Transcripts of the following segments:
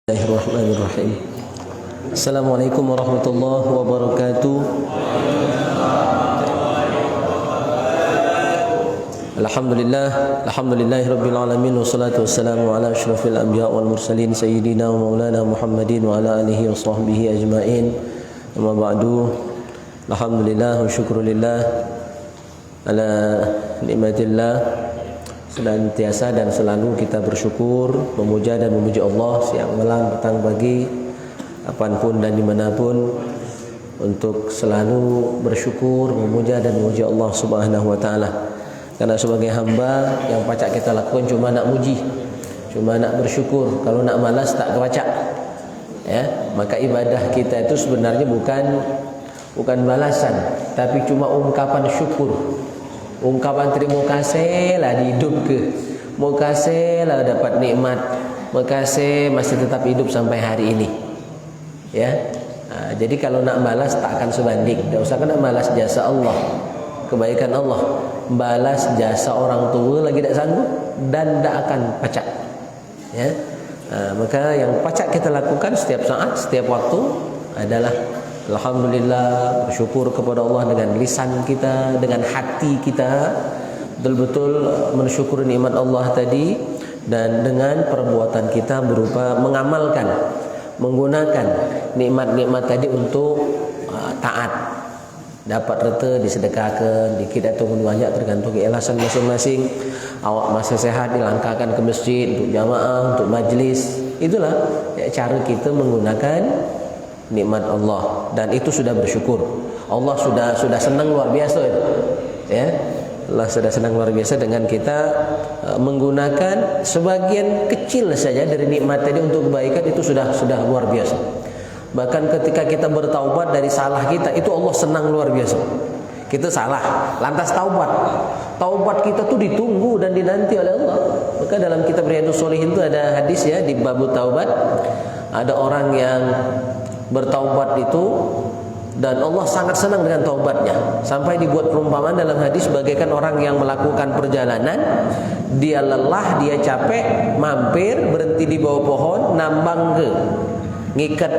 Bismillahirrahmanirrahim. Assalamualaikum warahmatullahi wabarakatuh. Alhamdulillahirabbil alamin wassalatu wassalamu ala asyrafil anbiya wal mursalin sayyidina wa maulana Muhammadin wa ala alihi wa sahbihi ajmain. Amma ba'du. Alhamdulillah wa syukrulillah ala nikmatillah. Senantiasa dan selalu kita bersyukur, memuja dan memuji Allah siang malam petang pagi, kapanpun dan dimanapun, untuk selalu bersyukur, memuja dan memuji Allah Subhanahu Wa Taala. Karena sebagai hamba yang pacak kita lakukan cuma nak muji, cuma nak bersyukur. Kalau nak malas tak kepacak, ya. Maka ibadah kita itu sebenarnya bukan balasan, tapi cuma ungkapan syukur. Ungkapan terima kasih lah hidup ke, mau kasih lah dapat nikmat, makasih masih tetap hidup sampai hari ini, ya. Jadi kalau nak balas tak akan sebanding. Tidak usah nak balas jasa Allah, kebaikan Allah, balas jasa orang tua lagi tak sanggup dan tak akan pacak, ya. Maka yang pacak kita lakukan setiap saat, setiap waktu adalah alhamdulillah, bersyukur kepada Allah dengan lisan kita, dengan hati kita, betul-betul mensyukuri nikmat Allah tadi, dan dengan perbuatan kita berupa mengamalkan, menggunakan nikmat-nikmat tadi untuk taat. Dapat reta disedekahkan, dikit atau banyak tergantung keikhlasan masing-masing. Awak masih sehat dilangkahkan ke masjid untuk jamaah, untuk majlis. Itulah ya, cara kita menggunakan nikmat Allah, dan itu sudah bersyukur. Allah sudah senang luar biasa, ya. Allah sudah senang luar biasa dengan kita menggunakan sebagian kecil saja dari nikmat tadi untuk kebaikan. Itu sudah luar biasa. Bahkan ketika kita bertaubat dari salah kita, itu Allah senang luar biasa. Kita salah, lantas taubat kita tuh ditunggu dan dinanti oleh Allah. Maka dalam kitab Riyadhus Shalihin itu ada hadis, ya, di bab taubat, ada orang yang bertaubat itu dan Allah sangat senang dengan taubatnya, sampai dibuat perumpamaan dalam hadis bagaikan orang yang melakukan perjalanan, dia lelah, dia capek, mampir berhenti di bawah pohon, nambang ngikat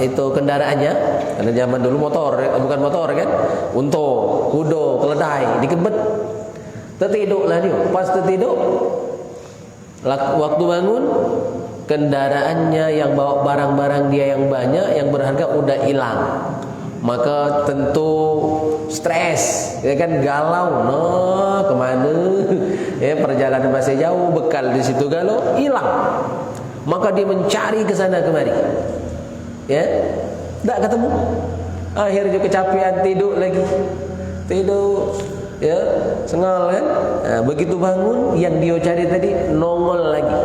itu kendaraannya. Karena zaman dulu bukan motor kan, unta, kuda, keledai, dikebet, tertiduklah dia. Pas tertidur, waktu bangun, kendaraannya yang bawa barang-barang dia yang banyak, yang berharga udah hilang. Maka tentu stres, ya kan, galau, kemana, ya, perjalanan masih jauh, bekal di situ galau, hilang. Maka dia mencari ke sana kemari, ya, tak ketemu. Akhirnya kecapean, tidur lagi, ya, sengal kan. Begitu bangun, yang dia cari tadi nongol lagi,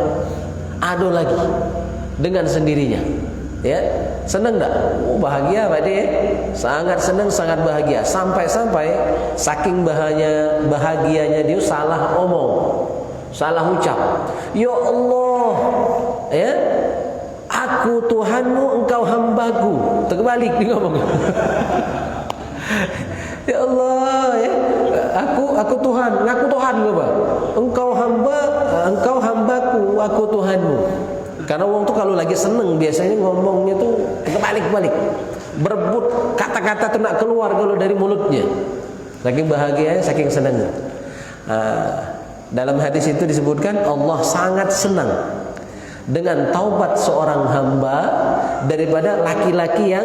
ada lagi dengan sendirinya, ya. Senang tak? Bahagia Pak dia, sangat senang, sangat bahagia. Sampai saking bahagianya dia salah omong, salah ucap. Ya Allah, ya, aku Tuhanmu, engkau hambaku. Terbalik dia ngomong. Ya Allah, ya, aku Tuhan, ngaku Tuhan apa? Engkau hambaku, aku Tuhanmu. Karena orang tu kalau lagi senang biasanya ngomongnya tu kebalik-balik, berebut kata-kata tu nak keluar kalau dari mulutnya. Saking bahagianya, saking senangnya. Dalam hadis itu disebutkan Allah sangat senang dengan taubat seorang hamba daripada laki-laki yang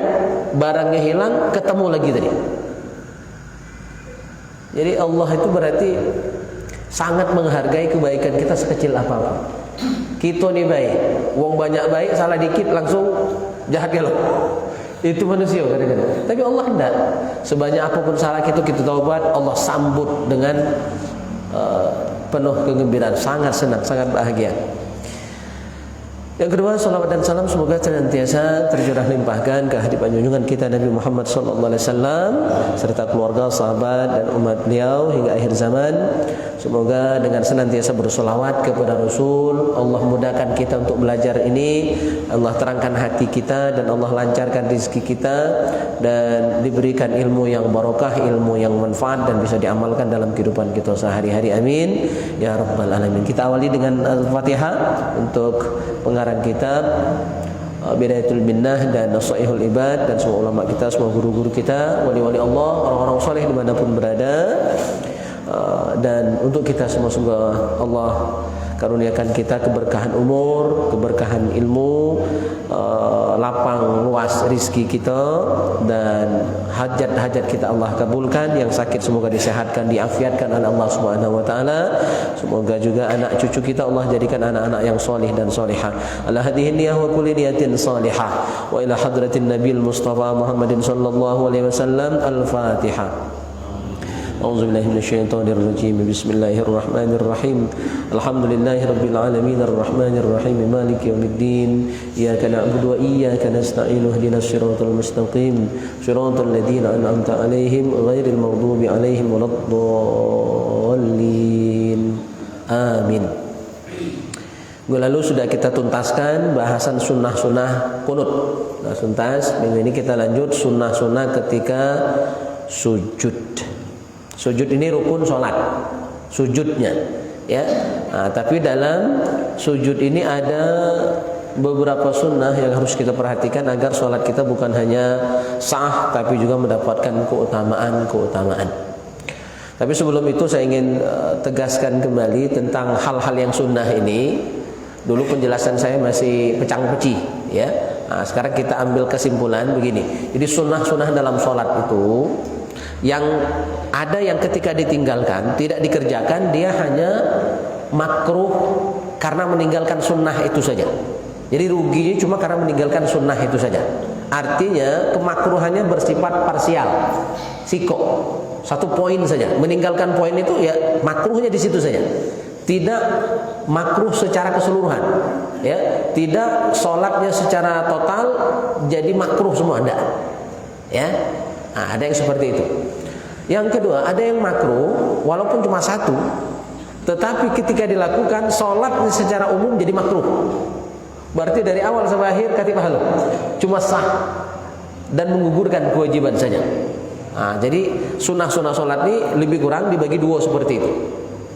barangnya hilang ketemu lagi tadi. Jadi Allah itu berarti sangat menghargai kebaikan kita sekecil apapun. Kita ni baik, wong banyak baik, salah dikit langsung jahat kalau. Itu manusia kadang-kadang. Tapi Allah tidak. Sebanyak apapun salah kita taubat, Allah sambut dengan penuh kegembiraan, sangat senang, sangat bahagia. Yang kedua, salawat dan salam semoga senantiasa tercurah limpahkan ke hadirat junjungan kita Nabi Muhammad sallallahu alaihi wasallam serta keluarga, sahabat dan umat beliau hingga akhir zaman. Semoga dengan senantiasa bersolawat kepada Rasul, Allah mudahkan kita untuk belajar ini, Allah terangkan hati kita, dan Allah lancarkan rezeki kita, dan diberikan ilmu yang barokah, ilmu yang manfaat, dan bisa diamalkan dalam kehidupan kita sehari-hari. Amin ya rabbal alamin. Kita awali dengan Al-Fatihah untuk pengarang kitab Bidayatul Minnah dan Nasaihul Ibad, dan semua ulama kita, semua guru-guru kita, wali-wali Allah, orang-orang soleh dimanapun berada. Dan untuk kita semua, semoga Allah karuniakan kita keberkahan umur, keberkahan ilmu, lapang luas rizki kita, dan hajat-hajat kita Allah kabulkan. Yang sakit semoga disehatkan, diafiatkan oleh Allah Subhanahu wa taala. Semoga juga anak cucu kita Allah jadikan anak-anak yang soleh dan solehah. Ala hadhihi niyyah wa kulli niyatin salihah. Wa ila hadratin Nabil Mustafa Muhammadin sallallahu alaihi wasallam. Al-Fatihah. أعوذ بالله من الشيطان الرجيم بسم الله الرحمن الرحيم الحمد لله رب العالمين الرحمن الرحيم مالك يوم الدين إياك نعبد وإياك نستعين اهدنا الصراط المستقيم صراط الذين أنعمت عليهم غير المغضوب عليهم ولا الضالين آمين. Lalu sudah kita tuntaskan bahasan sunnah-sunnah kunut. Nah, tuntas. Minggu ini kita lanjut sunnah-sunnah ketika sujud. Sujud ini rukun sholat, sujudnya, ya. Nah, tapi dalam sujud ini ada beberapa sunnah yang harus kita perhatikan agar sholat kita bukan hanya sah, tapi juga mendapatkan keutamaan. Tapi sebelum itu saya ingin tegaskan kembali tentang hal-hal yang sunnah ini. Dulu penjelasan saya masih pecang-pecih, ya. Nah, sekarang kita ambil kesimpulan begini. Jadi sunnah-sunnah dalam sholat itu, yang ada yang ketika ditinggalkan, tidak dikerjakan, dia hanya makruh karena meninggalkan sunnah itu saja. Jadi ruginya cuma karena meninggalkan sunnah itu saja. Artinya kemakruhannya bersifat parsial, siko, satu poin saja. Meninggalkan poin itu ya makruhnya di situ saja. Tidak makruh secara keseluruhan, ya. Tidak sholatnya secara total jadi makruh semua, enggak, ya. Nah, ada yang seperti itu. Yang kedua, ada yang makruh walaupun cuma satu, tetapi ketika dilakukan sholat secara umum jadi makruh. Berarti dari awal sampai akhir kati pahala, cuma sah dan menggugurkan kewajiban saja. Nah, jadi sunnah-sunnah sholat ini lebih kurang dibagi dua seperti itu,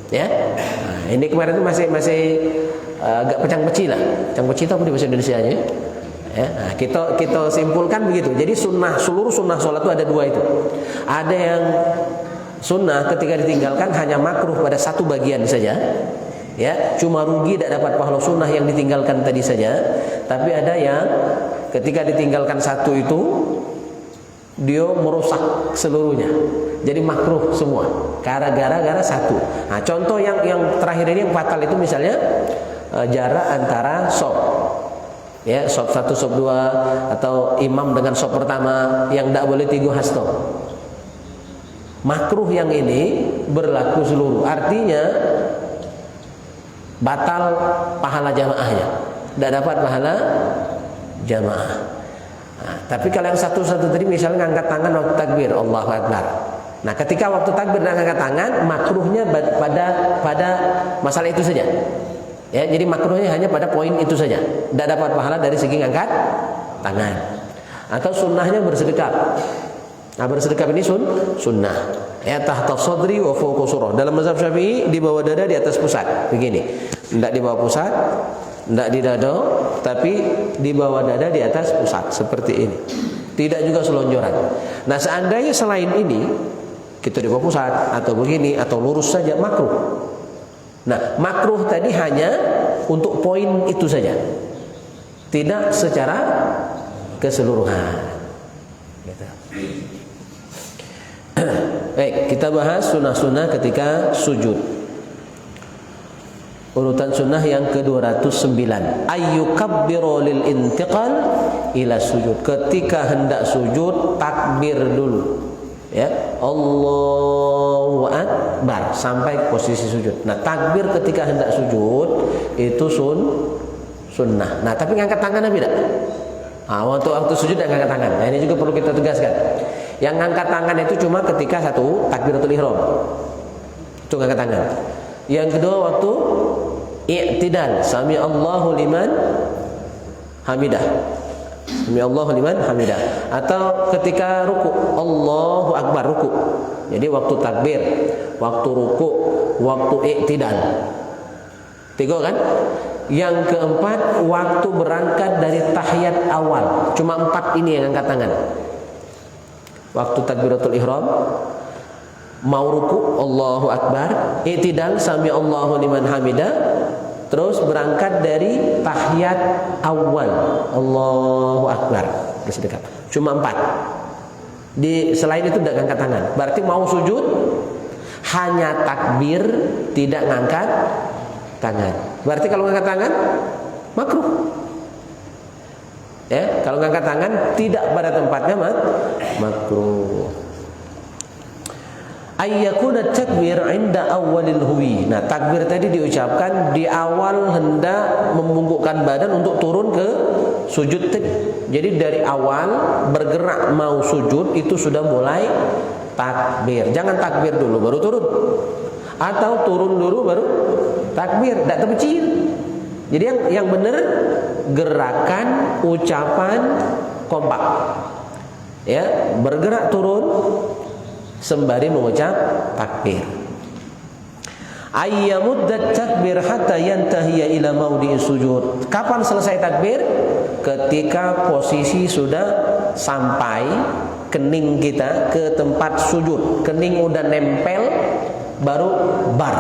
ya. Nah, ini kemarin itu masih agak pecang-pecih lah. Pecang-pecih itu apa di bahasa Indonesianya? Ya, nah, kita simpulkan begitu. Jadi seluruh sunnah sholat itu ada dua itu. Ada yang sunnah ketika ditinggalkan hanya makruh pada satu bagian saja, ya, cuma rugi tidak dapat pahala sunnah yang ditinggalkan tadi saja. Tapi ada yang ketika ditinggalkan satu itu dia merusak seluruhnya, jadi makruh semua gara-gara satu. Nah, contoh yang terakhir ini yang fatal itu misalnya jarak antara shop, ya, sop 1, sop 2, atau imam dengan sop pertama yang tidak boleh 3 hasto. Makruh yang ini berlaku seluruh. Artinya batal pahala jamaahnya, tidak dapat pahala jamaah. Nah, tapi kalau yang satu tadi misalnya ngangkat tangan waktu takbir, Allahu Akbar. Nah, ketika waktu takbir dan ngangkat tangan, makruhnya pada masalah itu saja. Ya, jadi makruhnya hanya pada poin itu saja. Tidak dapat pahala dari segi ngangkat tangan. Atau sunnahnya bersedekap. Nah, bersedekap ini sunnah. Ya, tahta sadri wa fawqa surah. Dalam mazhab Syafi'i di bawah dada, di atas pusat. Begini. Tidak di bawah pusat, tidak di dada, tapi di bawah dada, di atas pusat, seperti ini. Tidak juga selonjoran. Nah, seandainya selain ini kita di bawah pusat atau begini atau lurus saja, makruh. Nah, makruh tadi hanya untuk poin itu saja, tidak secara keseluruhan. Gitu. Baik, kita bahas sunnah-sunnah ketika sujud. Urutan sunnah yang ke-209. Ayyukabbiru lil intiqal ila sujud. Ketika hendak sujud, takbir dulu. Ya, Allahu Akbar sampai posisi sujud. Nah, takbir ketika hendak sujud itu sunnah. Nah, tapi ngangkat tangan tidak? Nah, waktu sujud tidak ngangkat tangan. Nah, ini juga perlu kita tegaskan. Yang ngangkat tangan itu cuma ketika satu takbiratul ihram. Itu ngangkat tangan. Yang kedua waktu i'tidal, sami Allahu liman hamidah. Sami Allahu liman hamidah. Atau ketika ruku, Allahu akbar, ruku. Jadi waktu takbir, waktu ruku, waktu i'tidal. 3 kan? Yang keempat waktu berangkat dari tahiyat awal. Cuma 4 ini yang angkat tangan. Waktu takbiratul ihram, mau ruku Allahu akbar, i'tidal sami Allahu liman hamidah, terus berangkat dari tahiyat awal Allahu akbar, bersih dekat. Cuma 4. Selain itu tidak angkat tangan. Berarti mau sujud hanya takbir, tidak ngangkat tangan. Berarti kalau ngangkat tangan makruh. Ya, kalau ngangkat tangan tidak pada tempatnya makruh. Ayyakuna takbir inda awalil huwi. Nah, takbir tadi diucapkan di awal hendak membungkukkan badan untuk turun ke sujud tadi. Jadi dari awal bergerak mau sujud itu sudah mulai takbir. Jangan takbir dulu baru turun. Atau turun dulu baru takbir, tidak terpecil. Jadi yang benar gerakan, ucapan kompak. Ya, bergerak turun sembari mengucap takbir. Ayyamuddat takbir hatta yantahiya ila maudhi'is sujud. Kapan selesai takbir? Ketika posisi sudah sampai kening kita ke tempat sujud. Kening udah nempel, baru bar.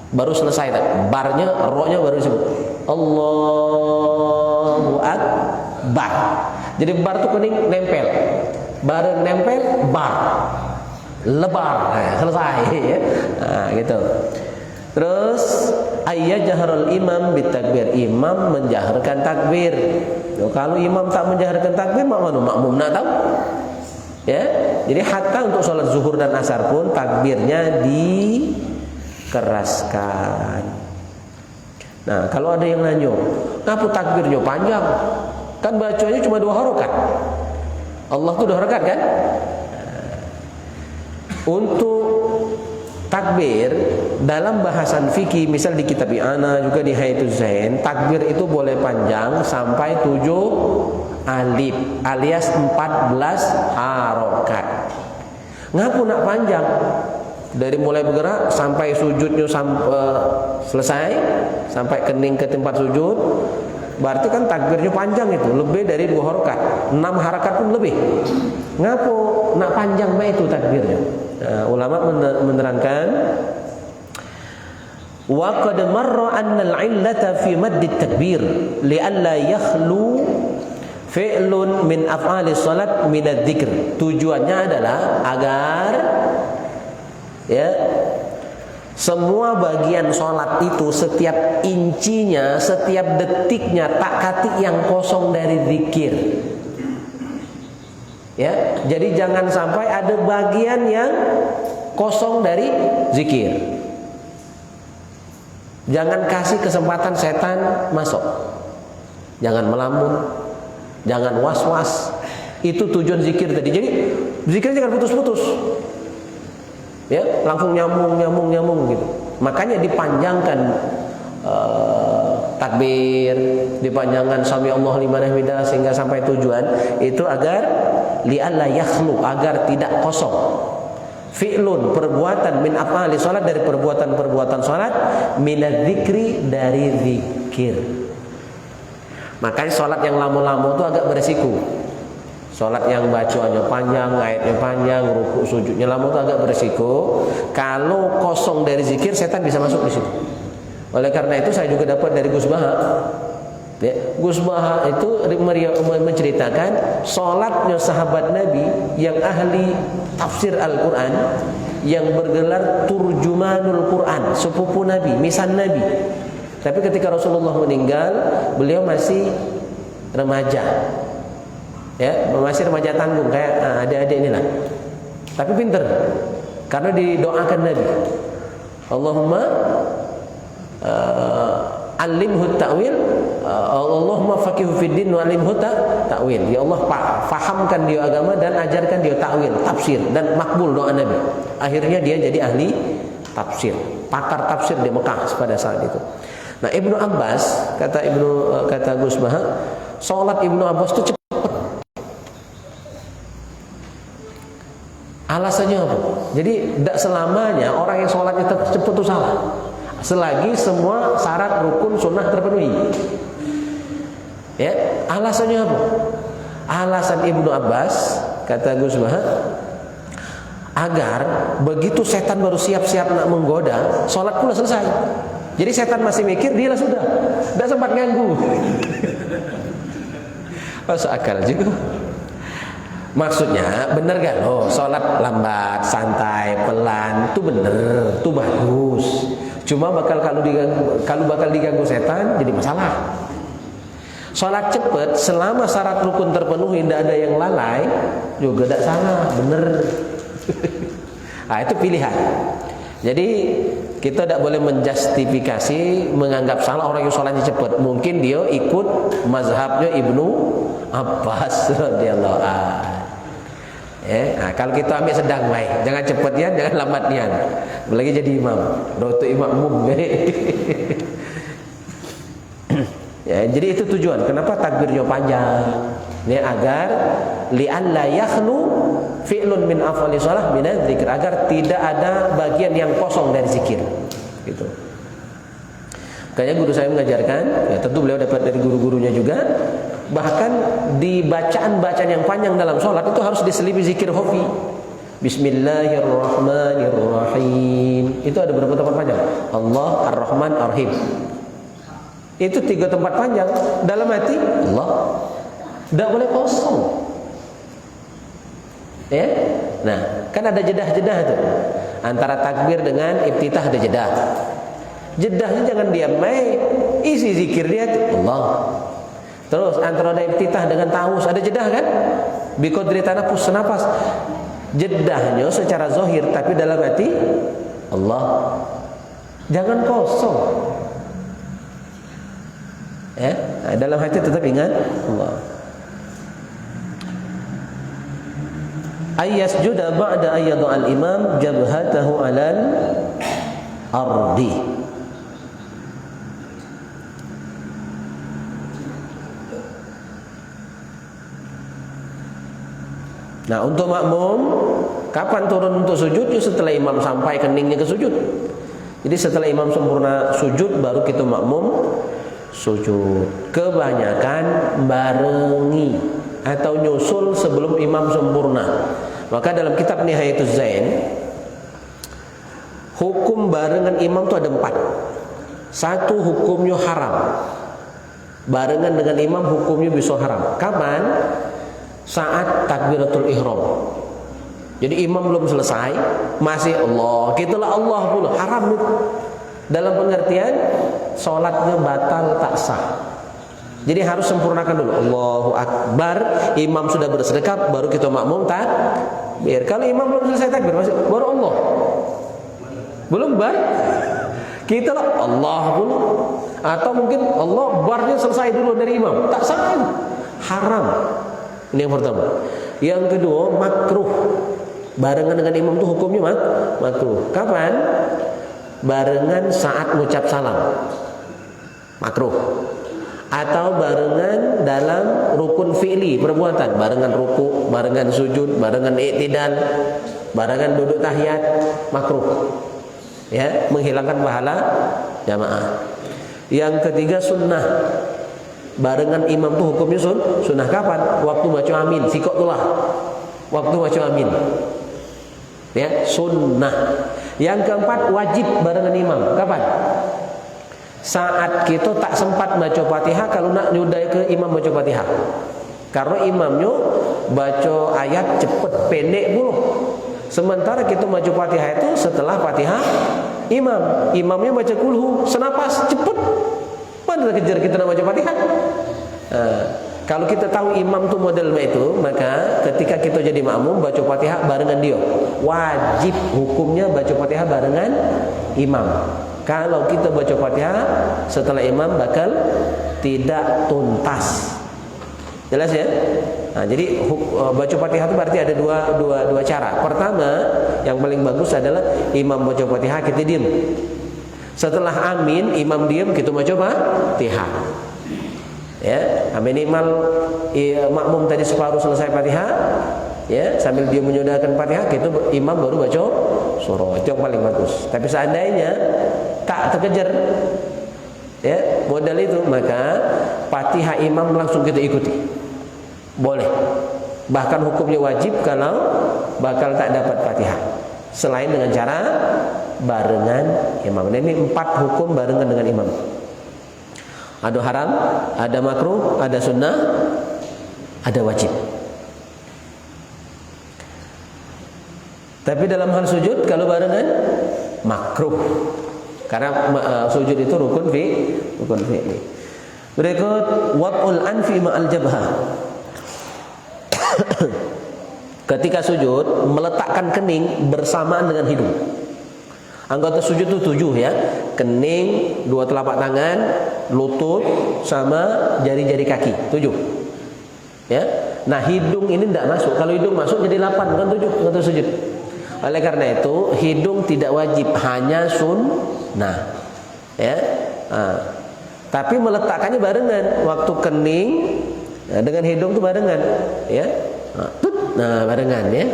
Baru selesai barnya, rohnya baru disebut Allahu akbar. Jadi bar itu kening nempel. Bareng nempel bar. Lebar, nah, selesai ya. Nah, gitu. Terus ayyajharul imam bitakbir, imam menjaharkan takbir. Kalau imam tak menjaharkan takbir, makmum nak tahu. Ya. Jadi hatta untuk sholat zuhur dan asar pun takbirnya dikeraskan. Nah, kalau ada yang nanya, ngapa takbirnya panjang? Kan bacanya cuma 2 harakat. Allah tuh 2 harakat kan? Untuk takbir dalam bahasan fikih, misal di kitab I'ana juga di Haituz Zain, takbir itu boleh panjang sampai 7 alif alias 14 harokat. Ngapu nak panjang? Dari mulai bergerak sampai sujudnya selesai, sampai kening ke tempat sujud. Berarti kan takbirnya panjang itu, lebih dari 2 harakat, 6 harakat pun lebih. Ngapu nak panjang mah itu takbirnya? Nah, ulama menerangkan wa qad marra anna al-'illata fi madd at-takbir li'alla yakhlu fi'lun min af'ali salat min adz-dzikr. Tujuannya adalah agar ya semua bagian sholat itu setiap incinya, setiap detiknya tak katik yang kosong dari zikir. Ya, jadi jangan sampai ada bagian yang kosong dari zikir. Jangan kasih kesempatan setan masuk. Jangan melamun, jangan was-was. Itu tujuan zikir tadi. Jadi zikir jangan putus-putus. Ya, langsung nyambung gitu. Makanya dipanjangkan takbir, dipanjangkan sami Allah liman hamidah sehingga sampai tujuan itu agar li'alla yakhlu, agar tidak kosong. Fi'lun, perbuatan, min af'ali salat, dari perbuatan-perbuatan salat, minadz-dzikri, dari zikir. Makanya salat yang lama-lama itu agak beresiko. Salat yang bacaannya panjang, ayatnya panjang, rukuk sujudnya lama itu agak beresiko. Kalau kosong dari zikir, setan bisa masuk di situ. Oleh karena itu saya juga dapat dari Gus Baha. Ya, Gus Baha itu menceritakan salatnya sahabat Nabi yang ahli tafsir Al-Quran, yang bergelar turjumanul Quran, sepupu Nabi, misan Nabi. Tapi ketika Rasulullah meninggal, beliau masih remaja. Ya, masih remaja tanggung kayak adik-adik inilah. Tapi pinter karena didoakan Nabi. Allahumma alimhu ta'wil, Allahumma faqihu fid din wa alimhu ta'wil. Ya Allah, fahamkan dia agama dan ajarkan dia ta'wil, tafsir, dan makbul doa Nabi. Akhirnya dia jadi ahli tafsir. pakar tafsir di Mekah pada saat itu. Nah, Ibnu Abbas, kata Gus Baha, sholat Ibnu Abbas itu cepat. Alasannya apa? Jadi tidak selamanya orang yang sholatnya cepat itu salah, selagi semua syarat rukun sunnah terpenuhi. Ya, alasannya apa? Alasan Ibnu Abbas, kata Gus Baha, agar begitu setan baru siap-siap nak menggoda, sholat pula selesai. Jadi setan masih mikir, dia lah sudah, tidak sempat ganggu. Masuk akal juga. Maksudnya benar gak loh, sholat lambat, santai, pelan, itu benar, itu bagus. Cuma kalau bakal diganggu setan, jadi masalah. Sholat cepat selama syarat rukun terpenuhi, tidak ada yang lalai, juga tidak salah, benar. Nah, itu pilihan. Jadi kita tidak boleh menjustifikasi, menganggap salah orang yang sholatnya cepat. Mungkin dia ikut mazhabnya Ibnu Abbas radhiyallahu anhu. Nah, kalau kita ambil sedang baik, jangan cepat ya, jangan lambat ya. Apalagi jadi imam, rotu imam ya, jadi itu tujuan. Kenapa takbirnya panjang? Ini agar li'alla yakhlu fi'lun min af'ali shalah min dzikr, agar tidak ada bagian yang kosong dari zikir. Gitu. Makanya guru saya mengajarkan, ya tentu beliau dapat dari guru-gurunya juga, bahkan di bacaan-bacaan yang panjang dalam sholat itu harus diselipi zikir khafi. Bismillahirrahmanirrahim. Itu ada berapa tempat panjang? Allah Ar-Rahman Ar-Rahim. Itu 3 tempat panjang dalam hati Allah. Tidak boleh kosong. Ya? Nah, kan ada jedah-jedah itu. Antara takbir dengan iftitah ada jedah. Jedahnya jangan diam, isi zikir dia Allah. Terus antara ada iftitah dengan ta'awuz ada jedah kan? Bi qadri tanafus, senapas. Jedahnya secara zahir tapi dalam hati Allah. Jangan kosong. Ya, nah, dalam hati tetap ingat Allah. Ayyasjuda ba'da ayyadu al-imam jabhatahu alal ardi. Nah, untuk makmum kapan turun untuk sujud? Setelah imam sampai keningnya ke sujud. Jadi setelah imam sempurna sujud baru kita makmum sujud. Kebanyakan barengi atau nyusul sebelum imam sempurna. Maka dalam kitab Nihayatuz Zain, hukum barengan imam itu ada 4. 1, hukumnya haram. Barengan dengan imam hukumnya bisa haram. Kapan? Saat takbiratul ihram. Jadi imam belum selesai, masih Allah, kitalah Allah pula, haram itu. Dalam pengertian sholatnya batal tak sah. Jadi harus sempurnakan dulu. Allahu Akbar, imam sudah bersedekap, baru kita makmum takbir. Kalau imam belum selesai takbir, masih baru Allah. Belum bar, kita lah Allah pun. Atau mungkin Allah barnya selesai dulu dari imam, tak sah, haram. Ini yang pertama. Yang kedua, makruh. Barengan dengan imam itu hukumnya makruh. Kapan? Barengan saat mengucap salam, makruh. Atau barengan dalam rukun fi'li, perbuatan, barengan ruku, barengan sujud, barengan i'tidal, barengan duduk tahiyat, makruh. Ya, menghilangkan pahala jamaah. Yang ketiga, sunnah. Barengan imam itu hukumnya sunnah. Kapan? Waktu baca amin, sikotullah. Waktu baca amin. Ya, sunnah. Yang keempat, wajib barengan imam. Kapan? Saat kita tak sempat baca Fatihah, kalau nak nyudai ke imam baca Fatihah. Karena imamnya baca ayat cepet, pendek puluh. Sementara kita baca Fatihah itu setelah Fatihah imamnya baca kulhu, senapas cepet. Mana kejar kita nak baca Fatihah? Kalau kita tahu imam tu model itu, maka ketika kita jadi makmum baca Fatihah barengan dia. Wajib hukumnya baca Fatihah barengan imam. Kalau kita baca Fatihah setelah imam bakal tidak tuntas. Jelas ya? Nah, jadi baca Fatihah itu berarti ada dua cara. Pertama, yang paling bagus adalah imam baca Fatihah kita diam. Setelah amin, imam diam, kita mau coba Fatihah. Ya, minimal makmum tadi separuh selesai Fatihah, ya, sambil dia menyodorkan Fatihah, itu imam baru baca surah. Itu yang paling bagus. Tapi seandainya tak terkejar, ya, modal itu, maka Fatihah imam langsung kita ikuti. Boleh. Bahkan hukumnya wajib kalau bakal tak dapat Fatihah. Selain dengan cara barengan imam. Nah, ini 4 hukum barengan dengan imam. Ada haram, ada makruh, ada sunnah, ada wajib. Tapi dalam hal sujud kalau barengan makruh. Karena sujud itu rukun fi'li. Berikut wab'ul anfi ma'al jabhah. Ketika sujud meletakkan kening bersamaan dengan hidung. Anggota sujud itu 7 ya. Kening, 2 telapak tangan, lutut sama jari-jari kaki. 7. Ya. Nah, hidung ini tidak masuk. Kalau hidung masuk jadi 8, bukan 7 anggota sujud. Oleh karena itu, hidung tidak wajib, hanya sunnah. Ya. Tapi meletakkannya barengan. Waktu kening dengan hidung itu barengan, ya. Nah, barengan ya.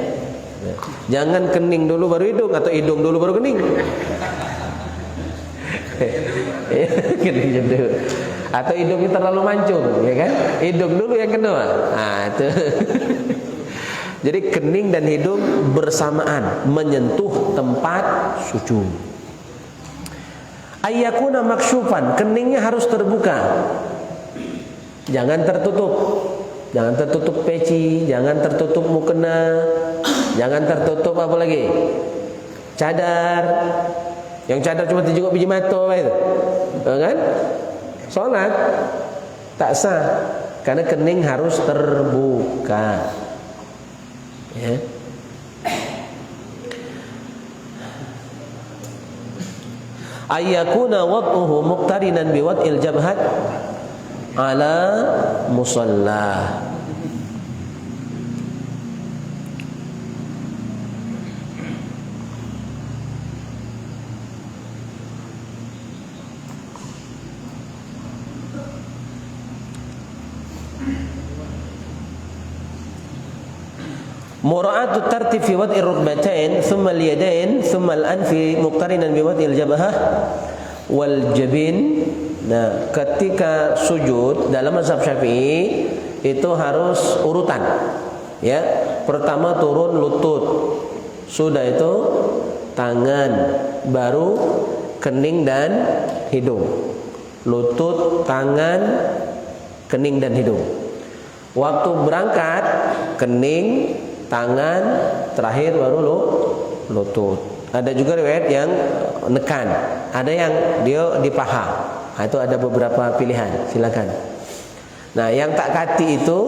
Jangan kening dulu baru hidung atau hidung dulu baru kening. Kening dulu. Atau hidungnya terlalu mancung, ya kan? Hidung dulu yang kedua. Nah, itu. Jadi kening dan hidung bersamaan menyentuh tempat sujud. Ayyakuna maksyufan, keningnya harus terbuka. Jangan tertutup. Jangan tertutup peci, jangan tertutup mukena, jangan tertutup apa lagi? Cadar. Yang cadar cuma dijenguk biji mata itu. Kan? Salat tak sah karena kening harus terbuka. Ya. Ayyakuna wad'uhu muqtarinan biwad'il jabhat ala musalla. Mura'atu tartib fi wad'i rukbatain thumma al-yadain thumma al-anfi muqtarinan bi wad'il jabhah wal jabin. Nah, ketika sujud dalam mazhab Syafi'i itu harus urutan. Ya, pertama turun lutut. Sudah itu tangan, baru kening dan hidung. Lutut, tangan, kening dan hidung. Waktu berangkat kening, tangan, terakhir baru lutut. Ada juga riwayat yang nekan, ada yang dia di paha. Nah, itu ada beberapa pilihan, silakan. Nah, yang tak kati itu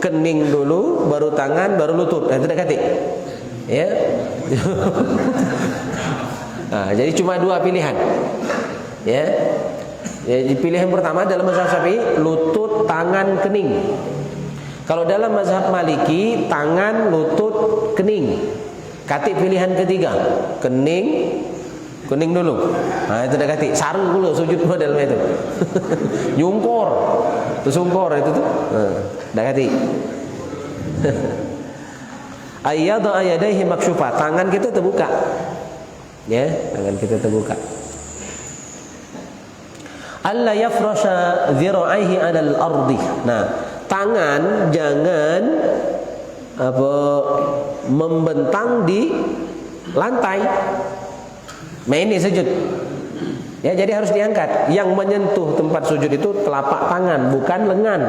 kening dulu, baru tangan, baru lutut. Nah, itu tak kati. Ya. Nah, jadi cuma 2 pilihan. Ya. Jadi pilihan pertama dalam mazhab Syafi'i lutut, tangan, kening. Kalau dalam mazhab Maliki tangan, lutut, kening. Kati pilihan ketiga, kening dulu. Nah, itu dah kati. Sarung dulu sujud model itu. Nyungkor. Itu sungkor itu tuh. Dah kati. Ayyadha ayadaihi maksyufa. Tangan kita terbuka. Ya, tangan kita terbuka. Alla yafrasha dhira'aihi 'alal ardi. Nah, tangan jangan membentang di lantai. Nah, ini sujud. Ya, jadi harus diangkat. Yang menyentuh tempat sujud itu telapak tangan, bukan lengan.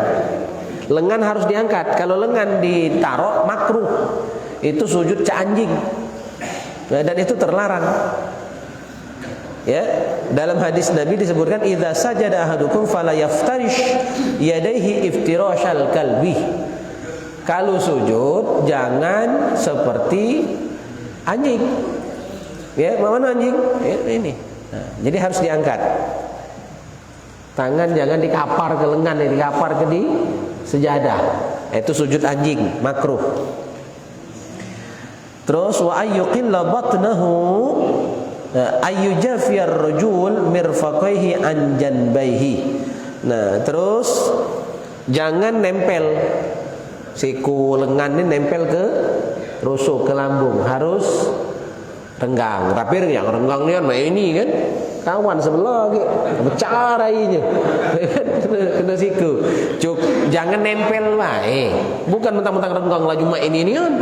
Lengan harus diangkat. Kalau lengan ditaruh makruh. Itu sujud anjing. Nah, dan itu terlarang. Ya, dalam hadis Nabi disebutkan idza sajada ahadukum fala yaftarish yadayhi iftirashal kalbi. Kalau sujud jangan seperti anjing. Ya, mana anjing? Ya, ini. Nah, jadi harus diangkat. Tangan jangan dikapar ke lengan, dikapar ke di sejadah. Itu sujud anjing, makruh. Terus wa ayyuqilla batnahu ayyujafiyar rajul mirfaqaihi an janbaihi. Nah, terus jangan nempel siku lengan ini nempel ke rusuk, ke lambung, harus renggang. Tapi yang renggang ini kan kawan sebelah gitu, pecah rainya. kena siku. Jangan nempel wae. Bukan mentang-mentang renggang laju mak ini kan.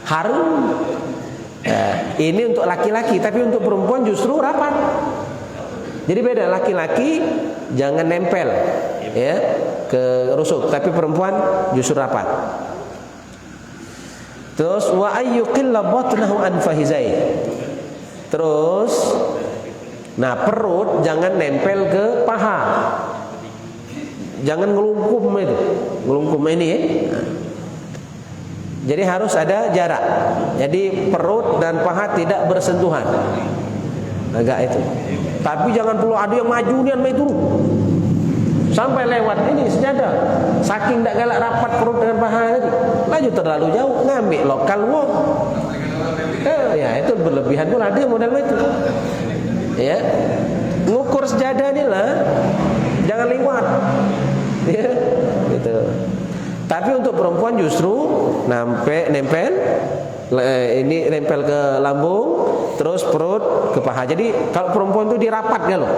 Harum. Ini untuk laki-laki, tapi untuk perempuan justru rapat. Jadi beda, laki-laki jangan nempel ya ke rusuk, tapi perempuan justru rapat. Terus wa ayyuqilla batnahu an fahizai. Terus nah, perut jangan nempel ke paha. Jangan ngelungkum itu. Ngelungkum ini ya. Jadi harus ada jarak. Jadi perut dan paha tidak bersentuhan. Agak itu. Tapi jangan perlu ada yang maju nih main turun. Sampai lewat ini sejadah. Saking tak galak rapat perut dengan paha tadi. Laju terlalu jauh, ngambil lokal walk. Ya itu berlebihan pun ada model itu. Ya. Ngukur sejadah ni lah. Jangan lewat. Ya, gitu. Tapi untuk perempuan justru nempel ini nempel ke lambung, terus perut ke paha. Jadi kalau perempuan itu dirapat loh.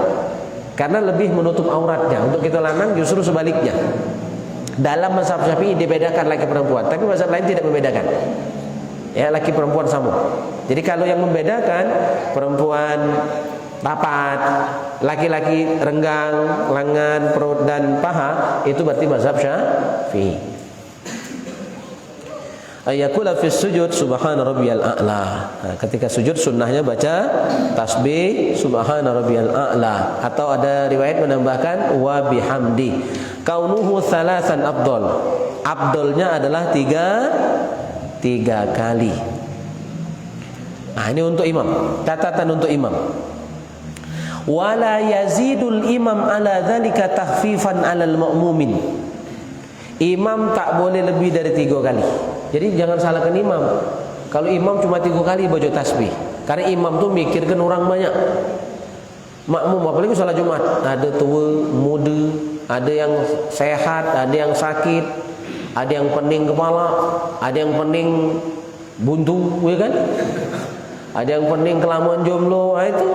Karena lebih menutup auratnya. Untuk kita lanang justru sebaliknya. Dalam mazhab Syafi'i dibedakan laki perempuan, tapi mazhab lain tidak membedakan. Ya, laki perempuan sama. Jadi kalau yang membedakan perempuan rapat, laki-laki renggang, lengan, perut dan paha, itu berarti mazhab Syafi'i. Ayakula fi sujud subhana rabbiyal a'la. Nah, ketika sujud sunnahnya baca tasbih subhana rabbiyal a'la, atau ada riwayat menambahkan wa bihamdi. Kaunuhu thalathan afdal. Afdalnya adalah tiga kali. Nah, ini untuk imam. Catatan untuk imam. Wala yazidul imam ala dzalika tahfifan 'alal ma'mumin. Imam tak boleh lebih dari 3 kali. Jadi jangan salahkan imam. Kalau imam cuma 3 kali baca tasbih, karena imam tuh mikirkan orang banyak. Makmum apalagi salat Jumat, ada tua, muda, ada yang sehat, ada yang sakit, ada yang pening kepala, ada yang pening buntu, ya kan? Ada yang pening kelamaan jomblo, itu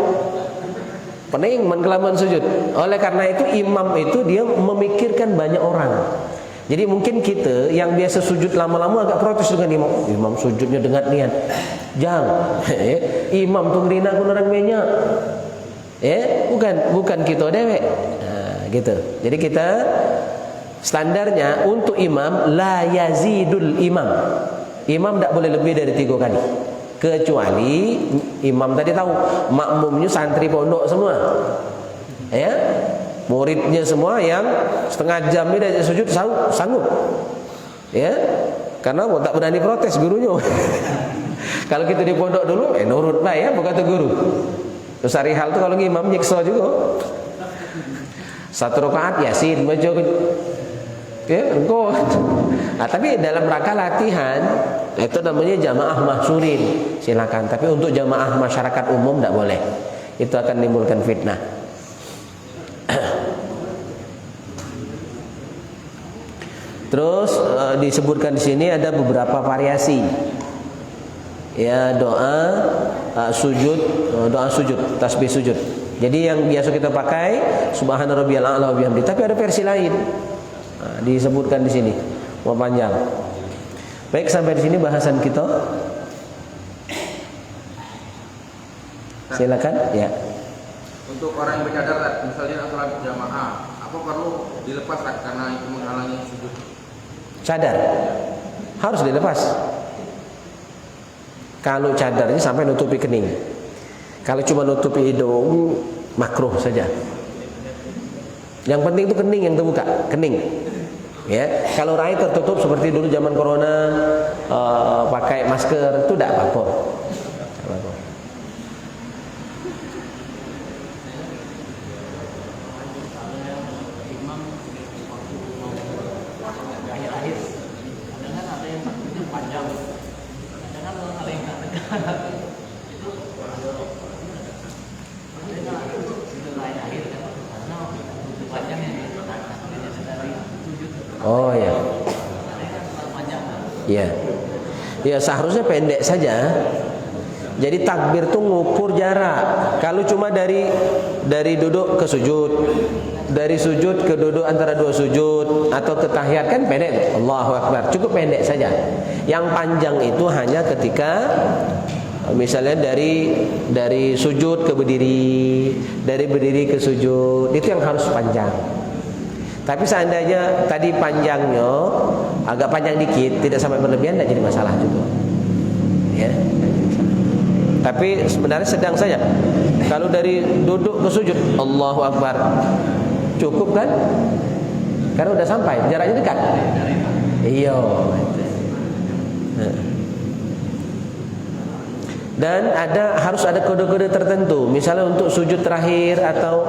pening kelamaan sujud. Oleh karena itu imam itu dia memikirkan banyak orang. Jadi mungkin kita yang biasa sujud lama-lama agak protes dengan imam. Imam sujudnya dengan niat. Jangan. Imam tu ngerina kun orang banyak. Bukan kita dewek. Nah, gitu. Jadi kita standarnya untuk imam la yazidul imam. Imam tak boleh lebih dari 3 kali. Kecuali imam tadi tahu makmumnya santri pondok semua. Ya. Muridnya semua yang setengah jam ini dah sujud sanggup. Ya. Karena tak berani protes gurunya. Kalau kita di pondok dulu nurut baik ya berkata guru. Terus hari hal tu kalau imam nyiksa juga. 1 rakaat Yasin baca. Ya, engkau. Nah, tapi dalam rangka latihan itu namanya jamaah mahsyurin. Silakan. Tapi untuk jamaah masyarakat umum tak boleh. Itu akan menimbulkan fitnah. Terus disebutkan di sini ada beberapa variasi. Ya, doa sujud, tasbih sujud. Jadi yang biasa kita pakai subhana rabbiyal a'la wa bihamdi, tapi ada versi lain. Nah, disebutkan di sini. Mau panjang. Baik, sampai di sini bahasan kita. Silakan, ya. Untuk orang yang bercadar, misalnya sholat jamaah, apa perlu dilepas karena itu menghalangi sujud? Cadar harus dilepas. Kalau cadarnya sampai nutupi kening. Kalau cuma nutupi hidung makruh saja. Yang penting itu kening yang terbuka, kening. Ya, kalau raih tertutup seperti dulu zaman corona, pakai masker itu tidak apa-apa. Oh ya. Ya. Ya seharusnya pendek saja. Jadi takbir tuh ngukur jarak. Kalau cuma dari duduk ke sujud, dari sujud ke duduk antara dua sujud atau ke tahiyat kan pendek. Allahu Akbar. Cukup pendek saja. Yang panjang itu hanya ketika misalnya dari sujud ke berdiri, dari berdiri ke sujud, itu yang harus panjang. Tapi seandainya tadi panjangnya agak panjang dikit, tidak sampai berlebihan, tidak jadi masalah juga. Ya. Tapi sebenarnya sedang saja. Kalau dari duduk ke sujud, Allahu Akbar, cukup kan? Karena udah sampai, jaraknya dekat. Iya. Dan harus ada kode-kode tertentu. Misalnya untuk sujud terakhir atau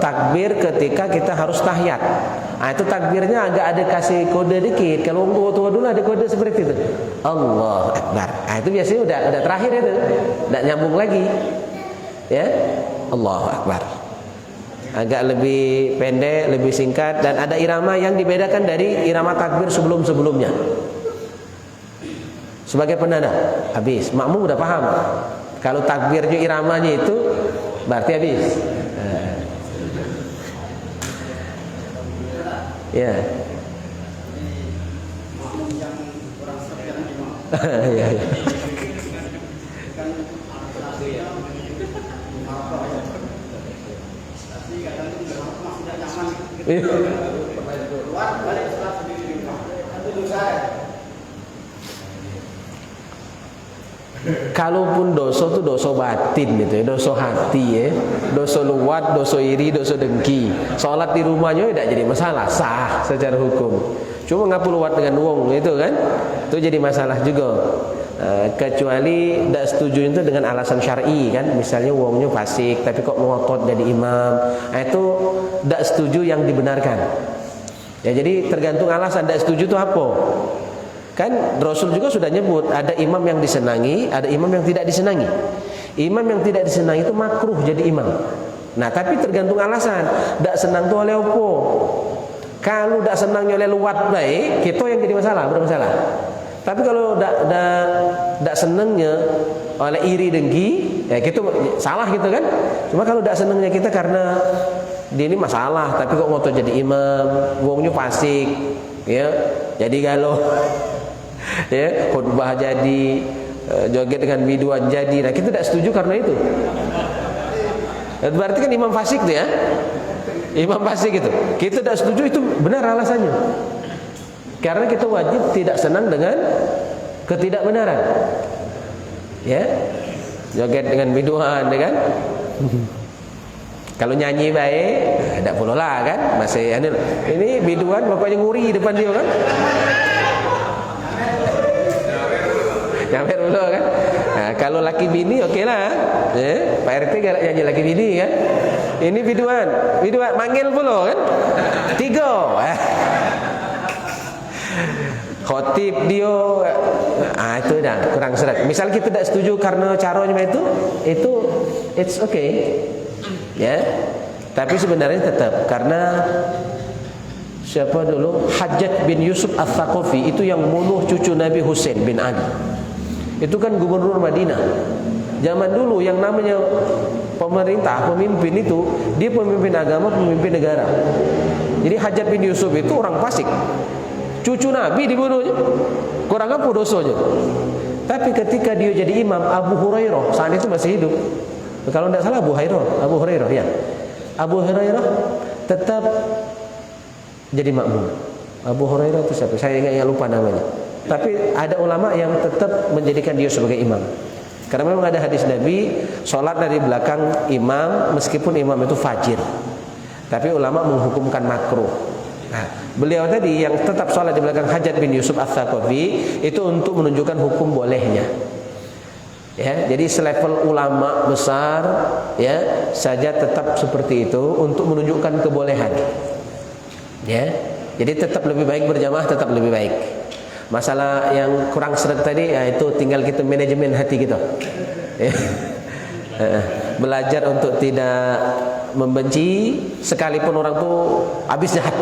takbir ketika kita harus tahiyat. Nah, itu takbirnya agak ada kasih kode dikit. Kalau tua dulu ada kode seperti itu. Allahu Akbar. Nah, itu biasanya udah terakhir itu. Enggak nyambung lagi. Ya. Allahu Akbar. Agak lebih pendek, lebih singkat, dan ada irama yang dibedakan dari irama takbir sebelum-sebelumnya. Sebagai penanda, habis. Makmum udah paham. Kalau takbirnya iramanya itu berarti habis. Ya. Ya, ya. Kalaupun dosa itu dosa batin gitu ya, dosa hati ya, dosa luwat, dosa iri, dosa dengki. Salat di rumahnya tidak jadi masalah, sah secara hukum. Cuma ngapu luwat dengan wong itu kan, itu jadi masalah juga. Kecuali tidak setuju itu dengan alasan syar'i kan, misalnya wongnya fasik tapi kok ngotot jadi imam, itu tidak setuju yang dibenarkan. Ya jadi tergantung alasan tidak setuju itu apa. Kan Rasul juga sudah nyebut ada imam yang disenangi, ada imam yang tidak disenangi. Imam yang tidak disenangi itu makruh jadi imam. Nah tapi tergantung alasan. Tidak senang itu oleh apa? Kalau tidak senangnya oleh luwat baik, kita yang jadi masalah, bermasalah. Tapi kalau tidak senangnya oleh iri dengki, ya kita salah gitu kan. Cuma kalau tidak senangnya kita karena dia ini masalah, tapi kok ngotot jadi imam, wongnya fasik, ya jadi galau. Ya, khutbah jadi, joget dengan biduan jadi. Nah, kita tidak setuju karena itu. Berarti kan imam fasik tuh ya. Imam fasik itu. Kita tidak setuju, itu benar alasannya. Karena kita wajib tidak senang dengan ketidakbenaran. Ya. Joget dengan biduan, ya kan? Kalau nyanyi baik, tidak perlu lah kan. Masih ini biduan pokoknya nguri depan dia kan. Nyawer dulu kan. Nah, kalau laki bini oke lah. Pak RT galak nyanyi laki bini kan. Ini biduan manggil pula kan. 3. Khotib dia. Itu dah kurang seret. Misal kita tidak setuju karena caranya itu it's okay. Ya. Tapi sebenarnya tetap karena siapa dulu? Hajjaj bin Yusuf Al-Thaqafi itu yang membunuh cucu Nabi Husain bin Ali. Itu kan gubernur Madinah. Zaman dulu yang namanya pemerintah, pemimpin itu, dia pemimpin agama, pemimpin negara. Jadi Hajjaj bin Yusuf itu orang fasik. Cucu Nabi dibunuhnya. Kurang apa dosanya? Tapi ketika dia jadi imam, Abu Hurairah saat itu masih hidup. Kalau tidak salah Abu Hurairah ya. Abu Hurairah tetap jadi makmum. Abu Hurairah itu siapa? Saya ingat lupa namanya. Tapi ada ulama yang tetap menjadikan dia sebagai imam. Karena memang ada hadis Nabi, sholat dari belakang imam meskipun imam itu fajir. Tapi ulama menghukumkan makruh. Nah, beliau tadi yang tetap sholat di belakang Hajjaj bin Yusuf Al-Thaqafi itu untuk menunjukkan hukum bolehnya. Ya, jadi selevel ulama besar ya saja tetap seperti itu untuk menunjukkan kebolehan. Ya, jadi tetap lebih baik berjamaah, tetap lebih baik. Masalah yang kurang seret tadi ya itu tinggal kita manajemen hati kita. Belajar untuk tidak membenci sekalipun orang tuh habis jahat.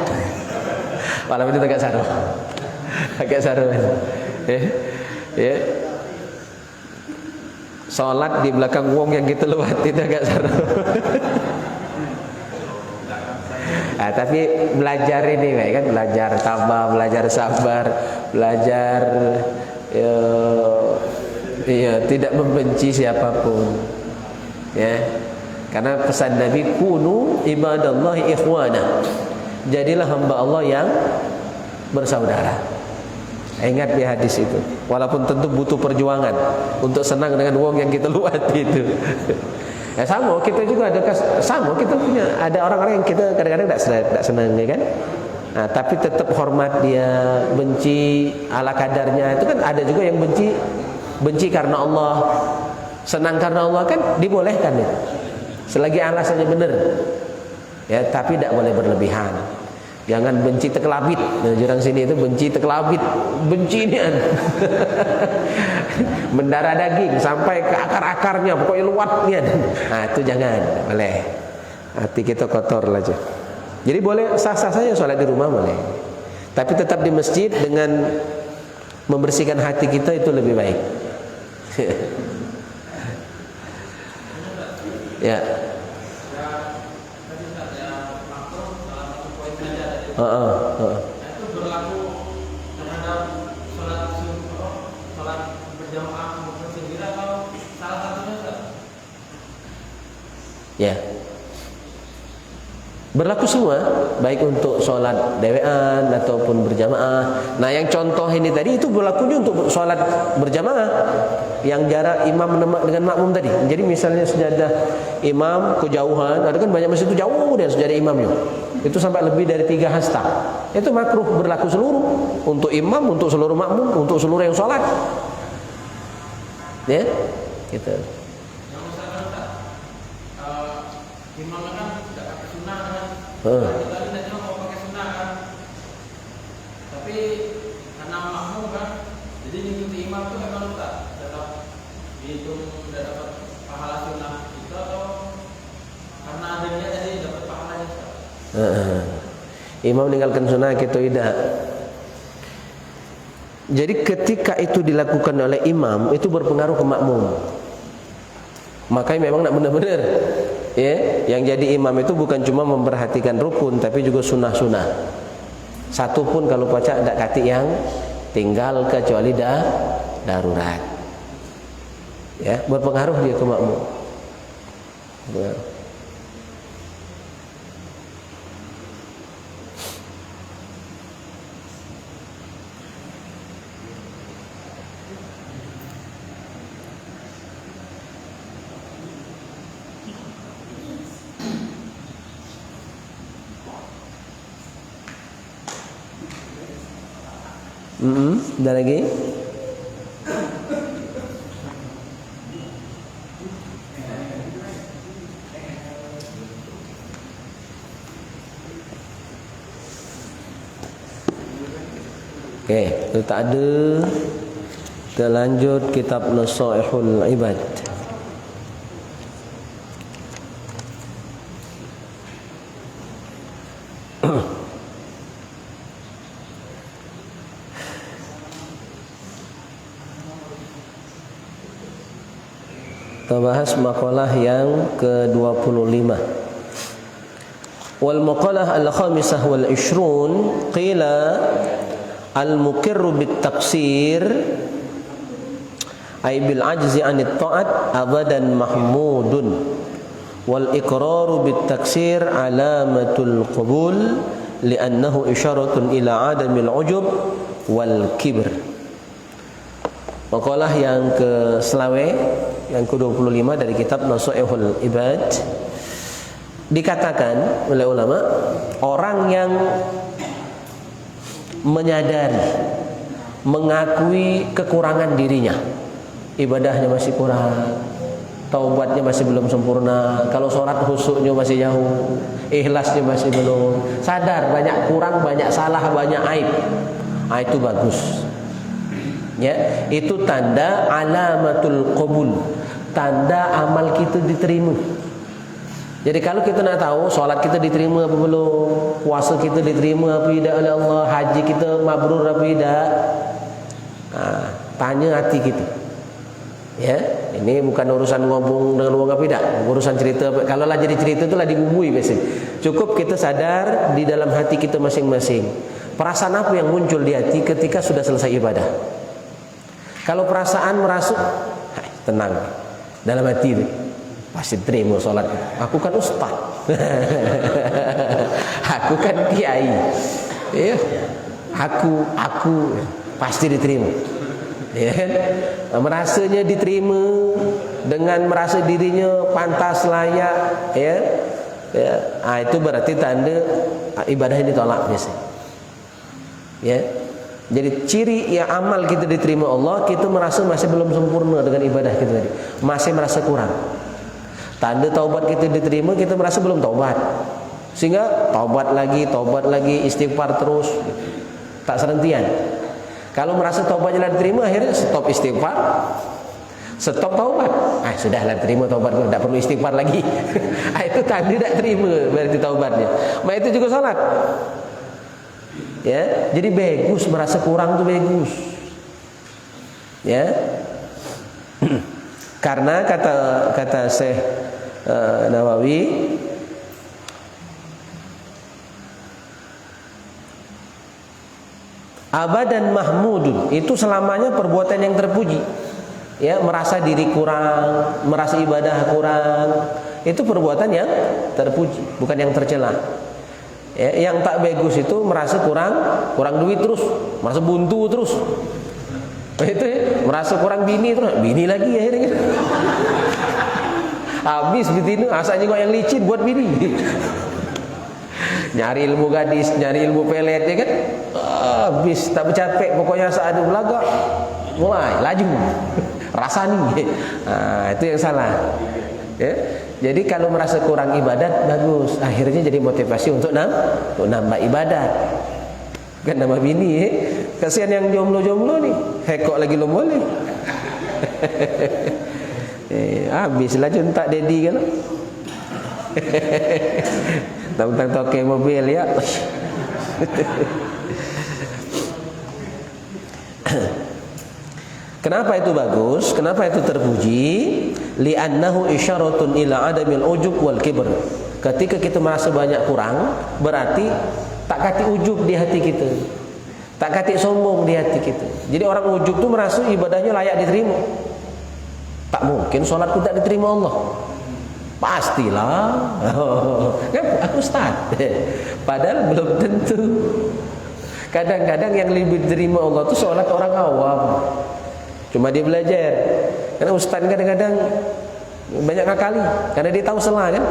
Malam itu agak saru. Agak saru. Ya. Salat di belakang wong yang kita lewat itu agak saru. Tapi belajar ini kan, belajar tabah, belajar sabar, belajar tidak membenci siapapun. Ya. Karena pesan Nabi, kunu ibadallahi ikhwana. Jadilah hamba Allah yang bersaudara. Ingat di hadis itu. Walaupun tentu butuh perjuangan untuk senang dengan wong yang kita luat itu. Ya sama, kita juga kita punya ada orang-orang yang kita kadang-kadang tidak senang, ya kan? Nah, tapi tetap hormat dia, benci ala kadarnya. Itu kan ada juga yang benci karena Allah, senang karena Allah, kan dibolehkan ya. Selagi alasannya benar. Ya, tapi tidak boleh berlebihan. Jangan benci tekelabit. Nah, jurang sini itu benci tekelabit, benci ini mendarah daging sampai ke akar-akarnya, pokoknya luatnya. Nah, itu jangan, boleh. Hati kita kotor aja. Jadi boleh sah-sah saja sholat di rumah boleh. Tapi tetap di masjid dengan membersihkan hati kita itu lebih baik. Ya. Itu berlaku terhadap sholat berjamaah maupun sendiri atau salah satunya Ustaz? Ya. Berlaku semua, baik untuk sholat dewean ataupun berjamaah. Nah, yang contoh ini tadi itu berlakunya untuk sholat berjamaah yang jarak imam dengan makmum tadi. Jadi misalnya sejadah imam kejauhan, ada kan banyak masjid itu jauh dan sejadah imamnya itu sampai lebih dari 3 hasta. Itu makruh, berlaku seluruh, untuk imam, untuk seluruh makmum, untuk seluruh yang sholat. Ya, gitu. Yang misalkan imam kan tidak pakai sunnah kan? Kita tidak cuma mau pakai sunnah kan? Tapi karena makmum kan, jadi mengikuti imam itu memang tetap dihitung tidak dapat pahala sunnah itu, atau karena adanya tadi dapat pahalanya Ustaz? Imam meninggalkan sunnah kita tidak. Jadi ketika itu dilakukan oleh imam, itu berpengaruh ke makmum. Makanya memang nak benar-benar ya, yang jadi imam itu bukan cuma memperhatikan rukun, tapi juga sunnah-sunnah. Satu pun kalau baca tidak kati yang tinggal kecuali darurat. Ya, berpengaruh dia ke makmum. Ada lagi? Oke, itu tak ada. Kita lanjut kitab Nasaihul Ibad. Kita bahas makalah yang ke-25. Wal maqalah al-khamisah wal 20 qila al-muqirru bit taqsir ay bil ajzi anit ta'at abadan mahmudun wal iqraru bit taksir alamatul qabul li'annahu isyaratun ila adamil ujub wal kibr. Makalah yang ke-selawe, yang ke-25 dari kitab Nasaihul Ibad, dikatakan oleh ulama, orang yang menyadari, mengakui kekurangan dirinya, ibadahnya masih kurang, taubatnya masih belum sempurna, kalau sholat khusyuknya masih jauh, ikhlasnya masih belum, sadar banyak kurang, banyak salah, banyak aib. Itu bagus. Ya, itu tanda alamatul qabul, tanda amal kita diterima. Jadi kalau kita nak tahu solat kita diterima apa belum, puasa kita diterima apa tidak oleh Allah, haji kita mabrur apa tidak, tanya hati kita. Ya, ini bukan urusan ngomong dengan orang apa tidak, urusan cerita. Kalau lah jadi cerita itulah dibumbui biasanya. Cukup kita sadar di dalam hati kita masing-masing. Perasaan apa yang muncul di hati ketika sudah selesai ibadah? Kalau perasaan merasuk, tenang dalam hati itu. Pasti terima solat. Aku kan ustaz. Aku kan kiai. Ya. Aku pasti diterima. Ya kan? Merasanya diterima dengan merasa dirinya pantas, layak, ya. Ya. Itu berarti tanda ibadahnya ditolak biasanya. Ya. Jadi ciri yang amal kita diterima Allah, kita merasa masih belum sempurna dengan ibadah kita tadi. Masih merasa kurang. Tanda taubat kita diterima, kita merasa belum taubat. Sehingga taubat lagi, istighfar terus. Tak serhentian. Kalau merasa taubatnya diterima, akhirnya stop istighfar, stop taubat. Sudahlah terima taubat, tidak perlu istighfar lagi. Itu tanda tidak terima berarti taubatnya. Itu juga salat. Ya, jadi bagus, merasa kurang itu bagus. Ya. Karena kata Syekh Nawawi, abadan mahmudun, itu selamanya perbuatan yang terpuji. Ya, merasa diri kurang, merasa ibadah kurang, itu perbuatan yang terpuji, bukan yang tercela. Ya, yang tak bagus itu merasa kurang duit terus, merasa buntu terus. Itu ya, merasa kurang bini terus, bini lagi akhirnya. Habis betina, asalnya kok yang licin buat bini. Nyari ilmu gadis, nyari ilmu pelet, ya kan? Habis tak bercapek, pokoknya saat itu belaga, mulai laju, rasani. Itu yang salah. Ya. Jadi kalau merasa kurang ibadat, bagus. Akhirnya jadi motivasi untuk nambah ibadat. Kan nama bini, kasihan yang jomblo-jomblo nih, hekok lagi lo boleh. Habislah juntak dedi kan. Tentang toke mobil ya. Kenapa itu bagus? Kenapa itu terpuji? Li'annahu isyaratun ila adamil ujub wal kibr. Ketika kita merasa banyak kurang, berarti tak kati ujub di hati kita, tak kati sombong di hati kita. Jadi orang ujub tu merasa ibadahnya layak diterima. Tak mungkin solatku tak diterima Allah. Pastilah. Kan aku ustaz. Padahal belum tentu. Kadang-kadang yang lebih diterima Allah tu solat orang awam. Cuma dia belajar. Karena ustaz kadang-kadang banyak ngakali, karena dia tahu salah kan,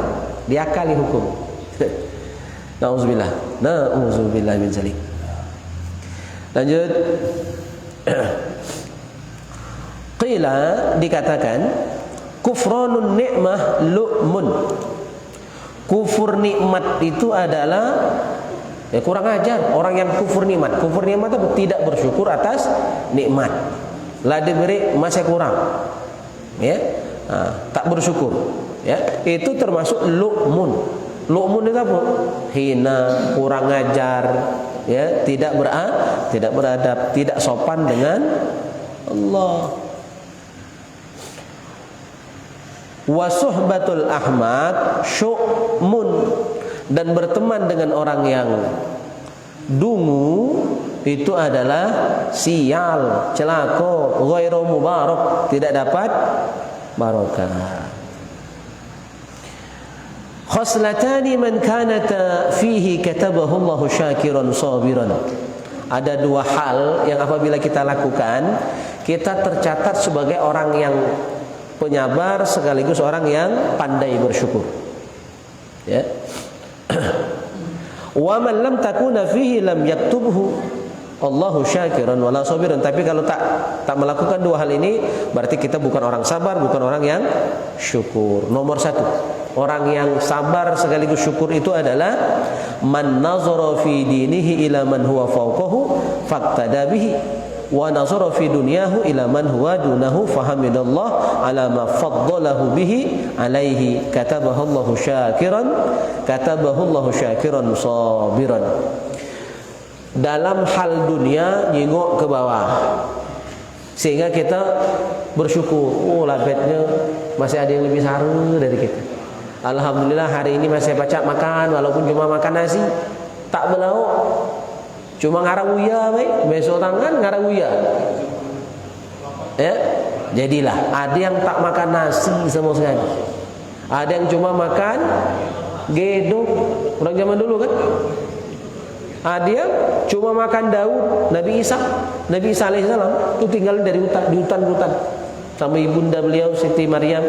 dia akali hukum. Na'udzubillah min zalik. Lanjut. Qila, dikatakan kufranun ni'mah lu'mun. Kufur nikmat itu adalah kurang ajar. Orang yang kufur nikmat itu tidak bersyukur atas nikmat. Lah diberi masih kurang. Ya. Tak bersyukur. Ya, itu termasuk lu'mun. Lu'mun itu apa? Hina, kurang ajar, ya, tidak beradab, tidak sopan dengan Allah. Wa suhbatul ahmak syu'mun, dan berteman dengan orang yang dungu itu adalah sial, celaka, ghairu mubarak, tidak dapat barokah. Khoslatani man kanata fihi katabahu Allahu syakiran sabiran. Ada dua hal yang apabila kita lakukan, kita tercatat sebagai orang yang penyabar sekaligus orang yang pandai bersyukur. Ya. Wa man lam takuna fihi lam yaktubhu Allahu syakiran wala sabiran. Tapi kalau tak melakukan dua hal ini, berarti kita bukan orang sabar, bukan orang yang syukur. Nomor satu, orang yang sabar sekaligus syukur itu adalah man nazara fi dinihi ila man huwa fawqahu faqtada bihi. wa nazara fi dunyahu ila man huwa dunahu fahamidallah ala ma faddalahu bihi alaihi katabahallahu syakiran sabiran. Dalam hal dunia nyengok ke bawah sehingga kita bersyukur, oh labetnya masih ada yang lebih saru dari kita. Alhamdulillah hari ini masih baca makan walaupun cuma makan nasi, tak belauk, cuma ngarang uya baik, besok tangan ngarang uya. Ya, jadilah ada yang tak makan nasi sama sekali. Ada yang cuma makan gedok, orang zaman dulu kan. Ada yang cuma makan daun. Nabi Isa alaihissalam itu tinggal di hutan sama ibunda beliau Siti Maryam,